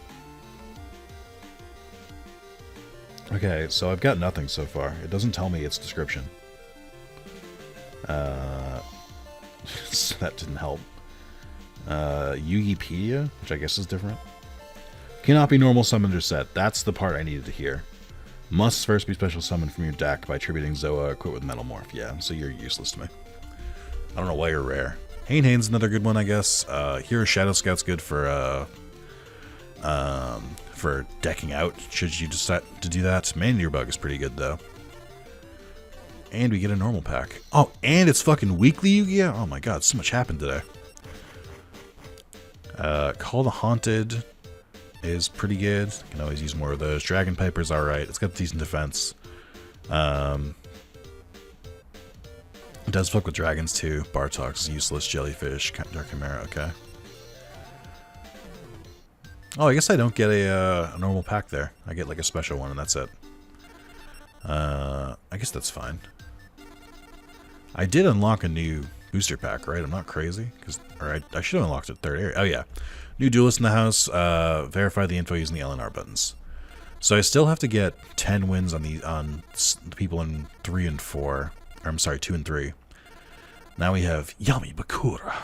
Speaker 1: Okay, so I've got nothing so far. It doesn't tell me its description. So that didn't help. Yugipedia, which I guess is different. Cannot be normal summoned or set. That's the part I needed to hear. Must first be special summoned from your deck by attributing Zoa equipped with Metal Morph. Yeah, so you're useless to me. I don't know why you're rare. Hane's another good one, I guess. Here, Shadow Scout's good for decking out, should you decide to do that. Man-Eater Bug is pretty good, though. And we get a normal pack. Oh, and it's fucking weekly Yu-Gi-Oh! Oh my god, so much happened today. Call the Haunted is pretty good. Can always use more of those. Dragon Piper's alright. It's got decent defense. It does fuck with dragons, too. Bartok's useless. Jellyfish. Dark Chimera, okay. Oh, I guess I don't get a normal pack there. I get like a special one, and that's it. I guess that's fine. I did unlock a new booster pack, right? I'm not crazy, I should have unlocked it third area. Oh yeah, new Duelist in the house. Verify the info using the LNR buttons. So I still have to get 10 wins on the people in 3 and 4. Or I'm sorry, 2 and 3. Now we have Yami Bakura,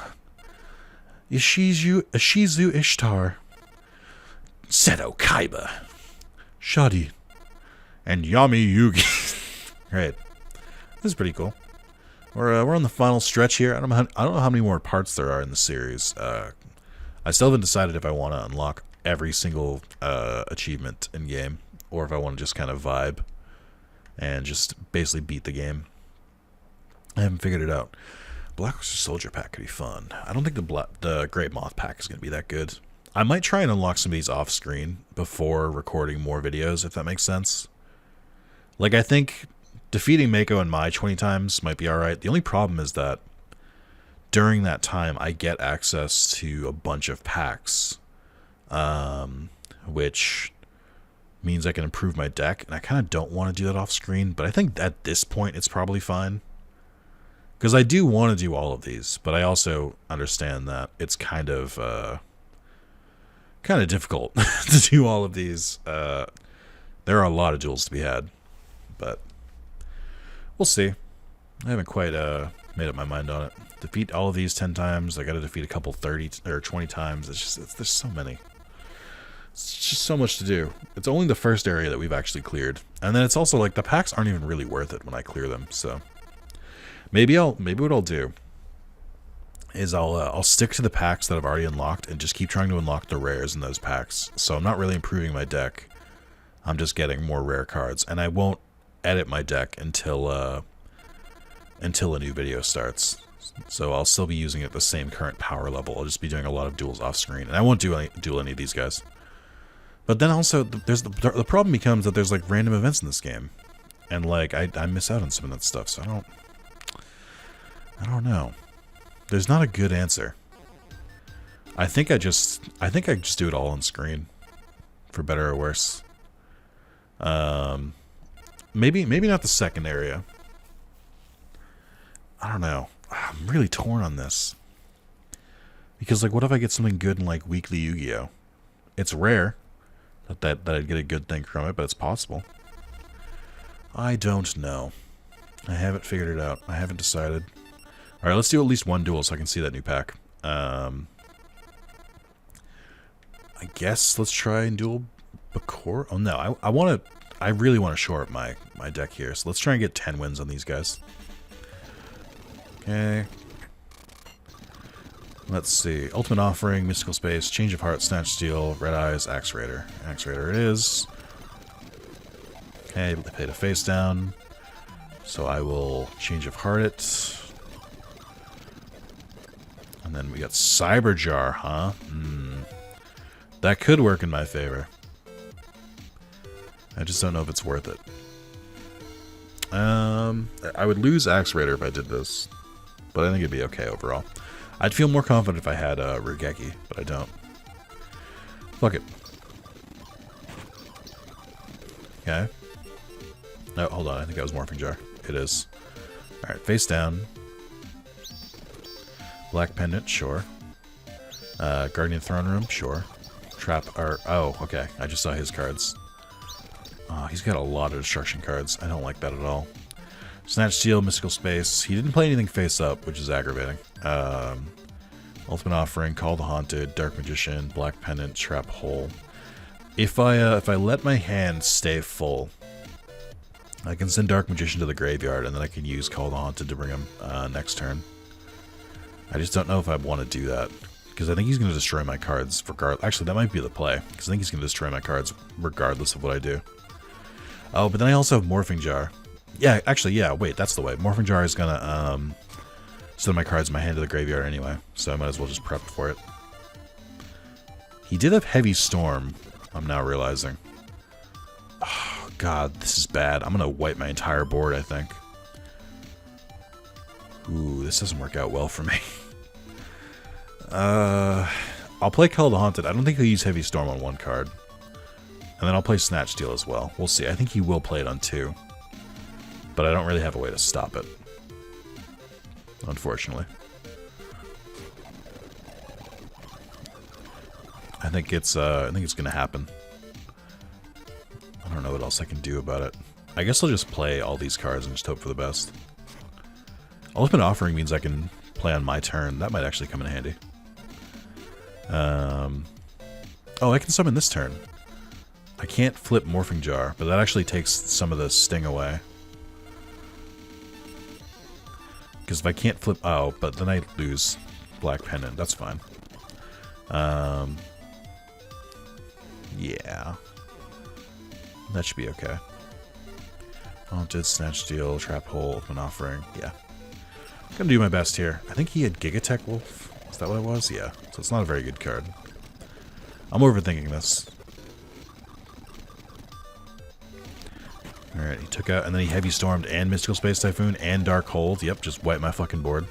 Speaker 1: Ishizu Ishtar, Seto Kaiba, Shadi, and Yami Yugi. Right, this is pretty cool. We're on the final stretch here. I don't know how many more parts there are in the series. I still haven't decided if I want to unlock every single achievement in game, or if I want to just kind of vibe and just basically beat the game. I haven't figured it out. Black Horse Soldier pack could be fun. I don't think the Great Moth pack is going to be that good. I might try and unlock some of these off screen before recording more videos, if that makes sense. Like, I think defeating Mako and Mai 20 times might be alright. The only problem is that during that time, I get access to a bunch of packs, which means I can improve my deck, and I kind of don't want to do that off screen, but I think at this point it's probably fine. Because I do want to do all of these, but I also understand that it's kind of difficult to do all of these. There are a lot of duels to be had, but we'll see. I haven't quite made up my mind on it. Defeat all of these 10 times. I got to defeat a couple 30 or 20 times. There's so many. It's just so much to do. It's only the first area that we've actually cleared, and then it's also like the packs aren't even really worth it when I clear them. So maybe what I'll do is I'll stick to the packs that I've already unlocked and just keep trying to unlock the rares in those packs. So I'm not really improving my deck. I'm just getting more rare cards, and I won't edit my deck until a new video starts. So I'll still be using it at the same current power level. I'll just be doing a lot of duels off screen, and I won't duel any of these guys. But then also, there's the problem becomes that there's like random events in this game, and like I miss out on some of that stuff. So I don't know. There's not a good answer. I think I just do it all on screen, for better or worse. Maybe not the second area. I don't know. I'm really torn on this. Because like, what if I get something good in like weekly Yu-Gi-Oh? It's rare that I'd get a good thing from it, but it's possible. I don't know. I haven't figured it out. I haven't decided. Alright, let's do at least one duel so I can see that new pack. I guess let's try and duel Bakor. Oh no, I really want to shore up my deck here. So let's try and get 10 wins on these guys. Okay. Let's see. Ultimate Offering, Mystical Space, Change of Heart, Snatch Steel, Red Eyes, Axe Raider. Axe Raider it is. Okay, they paid a face down. So I will Change of Heart it. And then we got Cyberjar, huh? That could work in my favor. I just don't know if it's worth it. I would lose Axe Raider if I did this, but I think it'd be okay overall. I'd feel more confident if I had Regeki, but I don't. Fuck it. Okay. No, hold on. I think that was Morphing Jar. It is. Alright, face down. Black Pendant, sure. Guardian Throne Room, sure. Trap, or... Oh, okay. I just saw his cards. Oh, he's got a lot of destruction cards. I don't like that at all. Snatch Steel, Mystical Space. He didn't play anything face up, which is aggravating. Ultimate Offering, Call the Haunted, Dark Magician, Black Pendant, Trap Hole. If I let my hand stay full, I can send Dark Magician to the graveyard, and then I can use Call the Haunted to bring him next turn. I just don't know if I want to do that, because I think he's going to destroy my cards regardless. Actually, that might be the play, because I think he's going to destroy my cards regardless of what I do. Oh, but then I also have Morphing Jar. Yeah, actually, yeah, wait, that's the way. Morphing Jar is going to send my cards in my hand to the graveyard anyway, so I might as well just prep for it. He did have Heavy Storm, I'm now realizing. Oh, God, this is bad. I'm going to wipe my entire board, I think. Ooh, this doesn't work out well for me. I'll play Call the Haunted. I don't think he'll use Heavy Storm on one card. And then I'll play Snatch Steal as well. We'll see. I think he will play it on two. But I don't really have a way to stop it. Unfortunately. I think it's gonna happen. I don't know what else I can do about it. I guess I'll just play all these cards and just hope for the best. Ultimate Offering means I can play on my turn. That might actually come in handy. Oh, I can summon this turn. I can't flip Morphing Jar, but that actually takes some of the sting away. Because if I can't flip... Oh, but then I lose Black Pendant. That's fine. Yeah. That should be okay. Haunted, Snatch Steal, Trap Hole, Ultimate Offering. Yeah. I'm gonna do my best here. I think he had Gigatech Wolf. Is that what it was? Yeah. So it's not a very good card. I'm overthinking this. Alright, he took out, and then he Heavy Stormed and Mystical Space Typhoon and Dark Hold. Yep, just wiped my fucking board.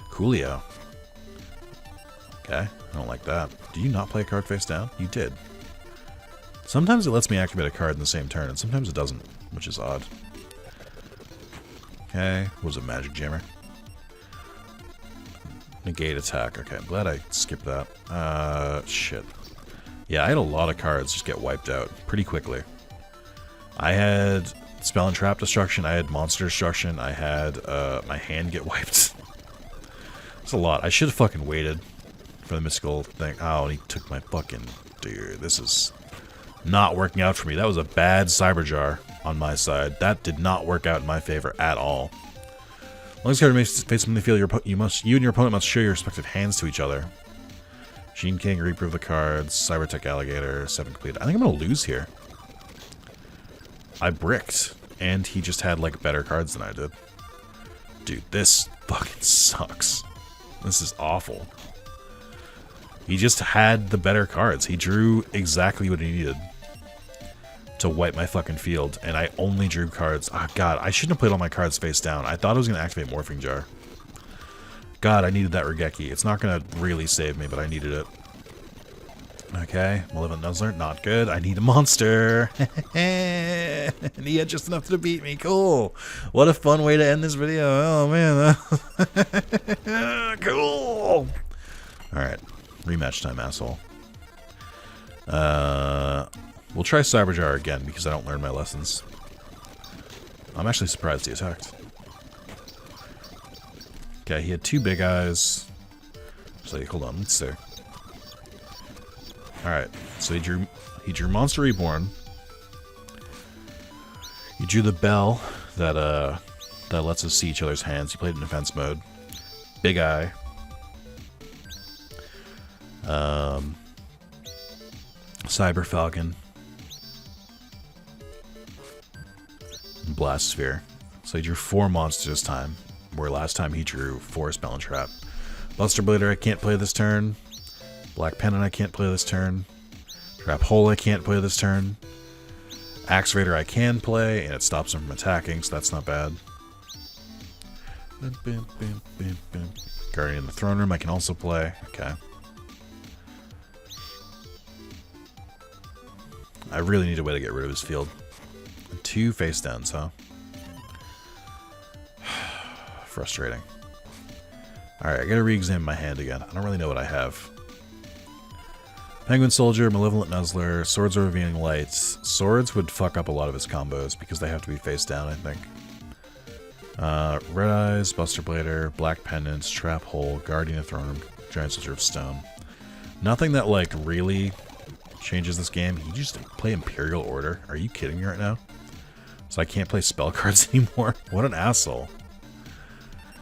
Speaker 1: Coolio. Okay, I don't like that. Do you not play a card face down? You did. Sometimes it lets me activate a card in the same turn, and sometimes it doesn't, which is odd. Okay, what was it, Magic Jammer? Negate attack. Okay, I'm glad I skipped that. Shit. Yeah, I had a lot of cards just get wiped out pretty quickly. I had Spell and Trap Destruction, I had Monster Destruction, I had my hand get wiped. It's a lot. I should have fucking waited for the mystical thing. Oh, and he took my fucking... Dude, this is not working out for me. That was a bad Cyberjar on my side. That did not work out in my favor at all. As long as card makes face from the field, you and your opponent must show your respective hands to each other. Gene King, reprove the cards, Cybertech Alligator, 7 complete. I think I'm gonna lose here. I bricked, and he just had, like, better cards than I did. Dude, this fucking sucks. This is awful. He just had the better cards. He drew exactly what he needed to wipe my fucking field, and I only drew cards. Ah, oh, God, I shouldn't have played all my cards face down. I thought I was going to activate Morphing Jar. God, I needed that Regeki. It's not going to really save me, but I needed it. Okay, Malevolent Nuzzler, not good. I need a monster. And he had just enough to beat me. Cool. What a fun way to end this video. Oh, man. Cool. Alright, rematch time, asshole. We'll try Cyberjar again because I don't learn my lessons. I'm actually surprised he attacked. Okay, he had 2 big eyes. So, hold on, let's see. Alright, so he drew Monster Reborn. He drew the Bell that lets us see each other's hands. He played in defense mode. Big Eye. Cyber Falcon. And Blast Sphere. So he drew 4 monsters this time, where last time he drew 4 Spell and Trap. Buster Blader I can't play this turn. Black Pennant I can't play this turn. Trap Hole I can't play this turn. Axe Raider I can play, and it stops him from attacking, so that's not bad. Guardian of the Throne Room I can also play. Okay. I really need a way to get rid of his field. 2 face downs, huh? Frustrating. Alright, I gotta re-examine my hand again. I don't really know what I have. Penguin Soldier, Malevolent Nuzzler, Swords of Revealing Lights. Swords would fuck up a lot of his combos because they have to be face down, I think. Red Eyes, Buster Blader, Black Pendants, Trap Hole, Guardian of Throne Room, Giant Soldier of Stone. Nothing that, like, really changes this game. You just play Imperial Order. Are you kidding me right now? So I can't play spell cards anymore? What an asshole.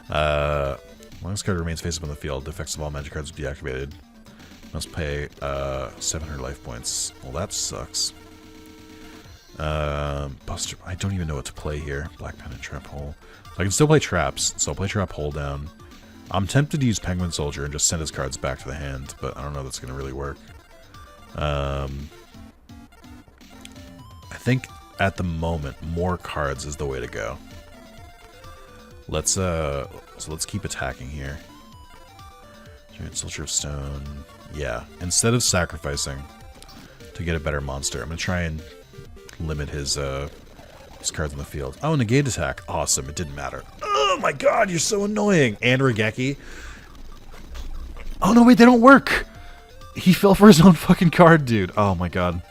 Speaker 1: Longest card remains face up on the field. The effects of all magic cards are deactivated. Must pay 700 life points. Well, that sucks. Buster. I don't even know what to play here. Black Pennant, Trap Hole. So I can still play traps, so I'll play Trap Hole down. I'm tempted to use Penguin Soldier and just send his cards back to the hand, but I don't know if that's going to really work. I think at the moment, more cards is the way to go. So let's keep attacking here. Giant Soldier of Stone. Yeah, instead of sacrificing to get a better monster, I'm going to try and limit his cards on the field. Oh, negate attack. Awesome, it didn't matter. Oh my god, you're so annoying. And Regeki. Oh no, wait, they don't work! He fell for his own fucking card, dude. Oh my god.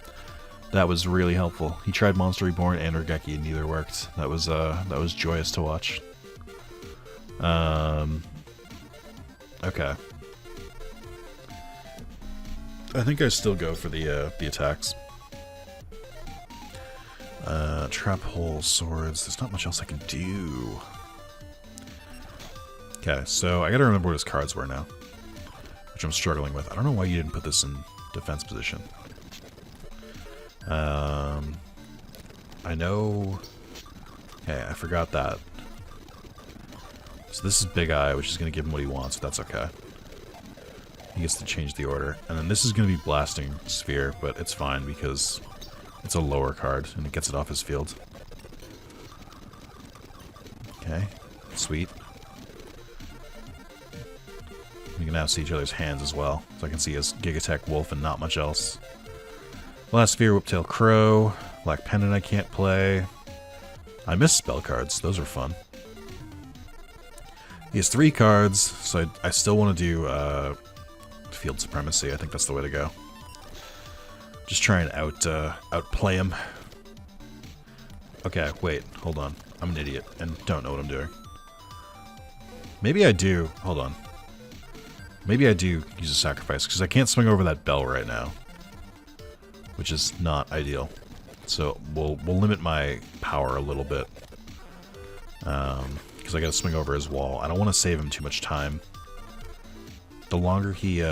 Speaker 1: That was really helpful. He tried Monster Reborn and Regeki and neither worked. That was joyous to watch. Okay. I think I still go for the attacks. Trap Hole, Swords. There's not much else I can do. Okay, so I gotta remember what his cards were now, which I'm struggling with. I don't know why you didn't put this in defense position. I know... Okay, I forgot that. So this is Big Eye, which is going to give him what he wants, but that's okay. He gets to change the order. And then this is going to be Blasting Sphere, but it's fine because it's a lower card, and it gets it off his field. Okay, sweet. We can now see each other's hands as well. So I can see his Gigatech Wolf and not much else. Blast Sphere, Whiptail Crow, Black Pendant I can't play. I miss spell cards, those are fun. He has 3 cards, so I still want to do Field Supremacy. I think that's the way to go. Just try and outplay him. Okay, wait, hold on. I'm an idiot and don't know what I'm doing. Maybe I do. Hold on. Maybe I do use a sacrifice because I can't swing over that bell right now, which is not ideal. So we'll limit my power a little bit because I got to swing over his wall. I don't want to save him too much time. The longer he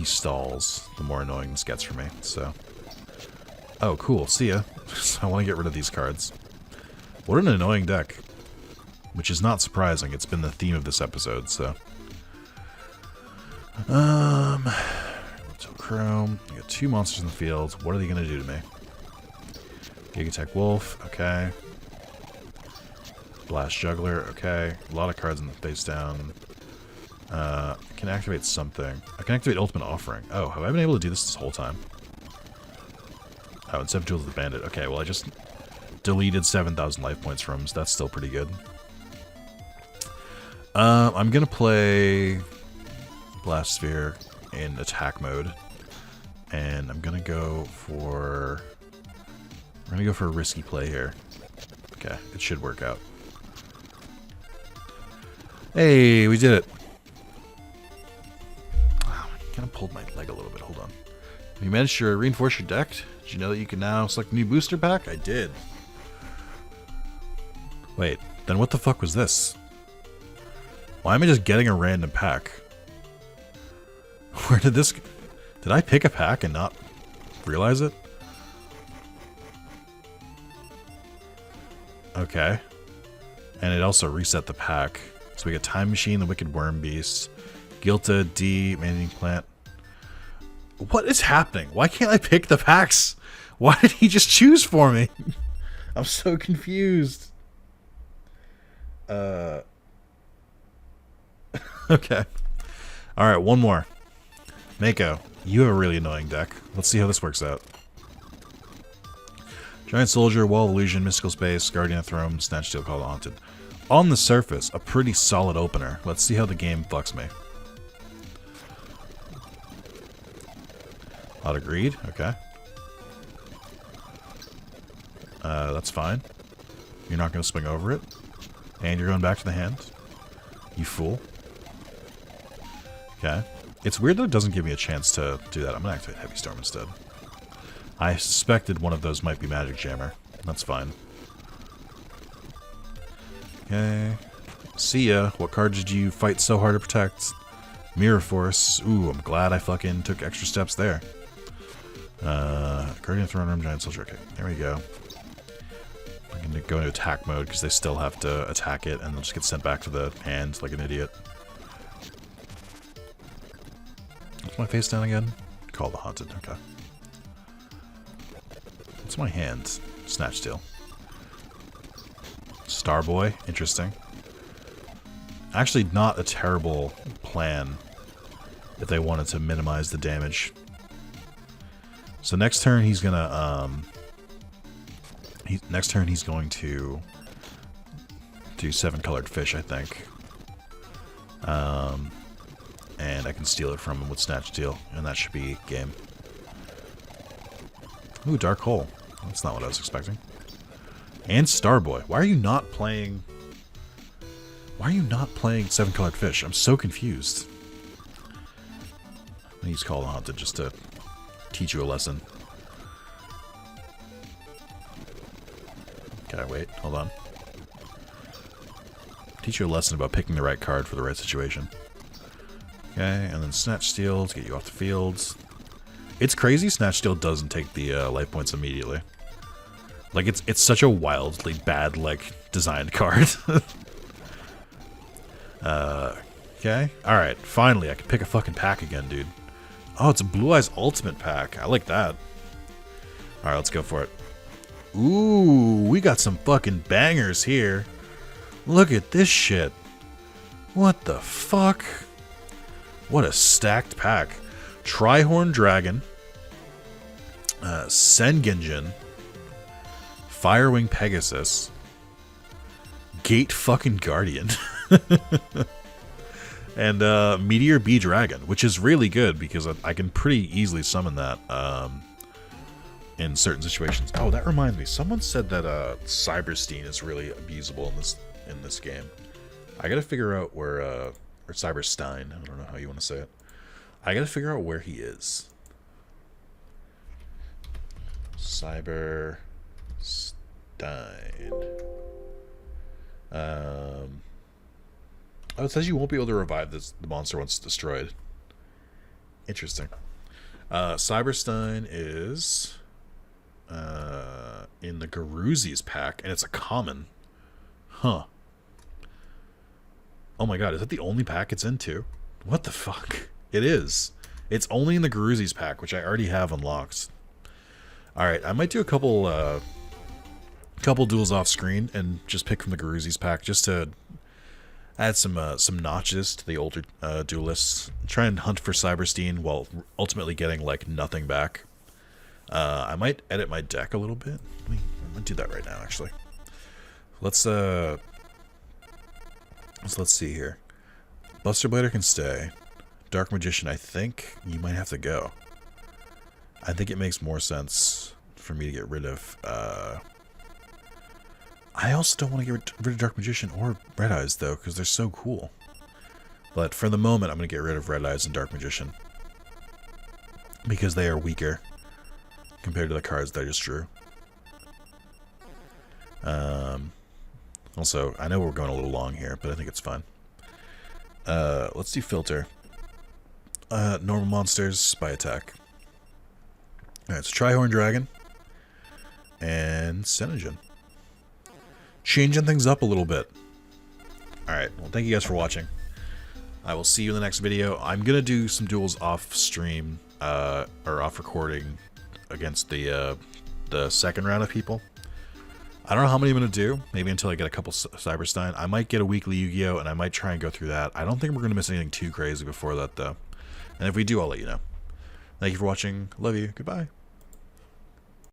Speaker 1: stalls, the more annoying this gets for me. So, oh cool, see ya. So I want to get rid of these cards. What an annoying deck, which is not surprising. It's been the theme of this episode. So, Chrome. I got 2 monsters in the field. What are they gonna do to me? Gigatech Wolf. Okay. Blast Juggler. Okay. A lot of cards in the face down. I can activate something. I can activate Ultimate Offering. Oh, have I been able to do this whole time? Oh, and 7 Tools of the Bandit. Okay, well I just deleted 7,000 life points from him, so that's still pretty good. I'm gonna play Blast Sphere in attack mode. And I'm gonna go for... We're gonna go for a risky play here. Okay, it should work out. Hey, we did it! Oh, I kind of pulled my leg a little bit, hold on. You managed to reinforce your deck? Did you know that you can now select a new booster pack? I did. Wait, then what the fuck was this? Why am I just getting a random pack? Where did this... Did I pick a pack and not realize it? Okay. And it also reset the pack. So we got Time Machine, the Wicked Worm Beast, Gilta D, managing plant. What is happening? Why can't I pick the packs? Why did he just choose for me? I'm so confused. Okay. Alright, one more. Mako, you have a really annoying deck. Let's see how this works out. Giant Soldier, Wall of Illusion, Mystical Space, Guardian of Throne, Snatch Steel, Call of the Haunted. On the surface, a pretty solid opener. Let's see how the game fucks me. Lot of greed, okay. That's fine. You're not going to swing over it. And you're going back to the hand. You fool. Okay. It's weird that it doesn't give me a chance to do that. I'm going to activate Heavy Storm instead. I suspected one of those might be Magic Jammer. That's fine. Okay. See ya. What card did you fight so hard to protect? Mirror Force. Ooh, I'm glad I fucking took extra steps there. Guardian Throne Room, Giant Soldier. Okay, there we go. I'm going to go into attack mode because they still have to attack it and they'll just get sent back to the hand like an idiot. What's my face down again? Call the Haunted, okay. What's my hand? Snatch Steel. Starboy, interesting. Actually, not a terrible plan if they wanted to minimize the damage. So next turn he's gonna next turn he's going to do 7 colored fish, I think. And I can steal it from him with Snatch Steel, and that should be game. Ooh, Dark Hole. That's not what I was expecting. And Starboy. Why are you not playing... Why are you not playing 7 colored fish? I'm so confused. I use Call the Haunted just to teach you a lesson. Okay, wait, hold on. Teach you a lesson about picking the right card for the right situation. Okay, and then Snatch Steel to get you off the field. It's crazy Snatch Steel doesn't take the life points immediately. Like, it's such a wildly bad, like, designed card. Okay, alright, finally, I can pick a fucking pack again, dude. Oh, it's a Blue Eyes Ultimate pack. I like that. Alright, let's go for it. Ooh, we got some fucking bangers here. Look at this shit. What the fuck? What a stacked pack. Trihorn Dragon. Sengenjin. Firewing Pegasus. Gate fucking Guardian. And Meteor Bee Dragon, which is really good because I can pretty easily summon that in certain situations. Oh, that reminds me. Someone said that Cyberstein is really abusable in this game. I gotta figure out where or Cyberstein. I don't know how you want to say it. I gotta figure out where he is. Cyberstein. Oh, it says you won't be able to revive the monster once it's destroyed. Interesting. Cyberstein is in the Garuzi's pack, and it's a common. Huh. Oh my god, is that the only pack it's into? What the fuck? It is. It's only in the Garuzi's pack, which I already have unlocked. Alright, I might do a couple duels off screen and just pick from the Garuzi's pack just to add some notches to the older duelists. Try and hunt for Cyberstein while ultimately getting like nothing back. I might edit my deck a little bit. I'm gonna do that right now, actually. Let's see here. Buster Blader can stay. Dark Magician, I think you might have to go. I think it makes more sense for me to get rid of. I also don't want to get rid of Dark Magician or Red Eyes, though, because they're so cool. But for the moment, I'm going to get rid of Red Eyes and Dark Magician. Because they are weaker compared to the cards that I just drew. Also, I know we're going a little long here, but I think it's fine. Let's do Filter. Normal monsters by attack. Alright, so Trihorn Dragon. And Senengin. Changing things up a little bit. Alright, well, thank you guys for watching. I will see you in the next video. I'm gonna do some duels off stream, or off recording, against the second round of people. I don't know how many I'm gonna do. Maybe until I get a couple Cyberstein. I might get a weekly Yu-Gi-Oh, and I might try and go through that. I don't think we're gonna miss anything too crazy before that, though. And if we do, I'll let you know. Thank you for watching. Love you. Goodbye.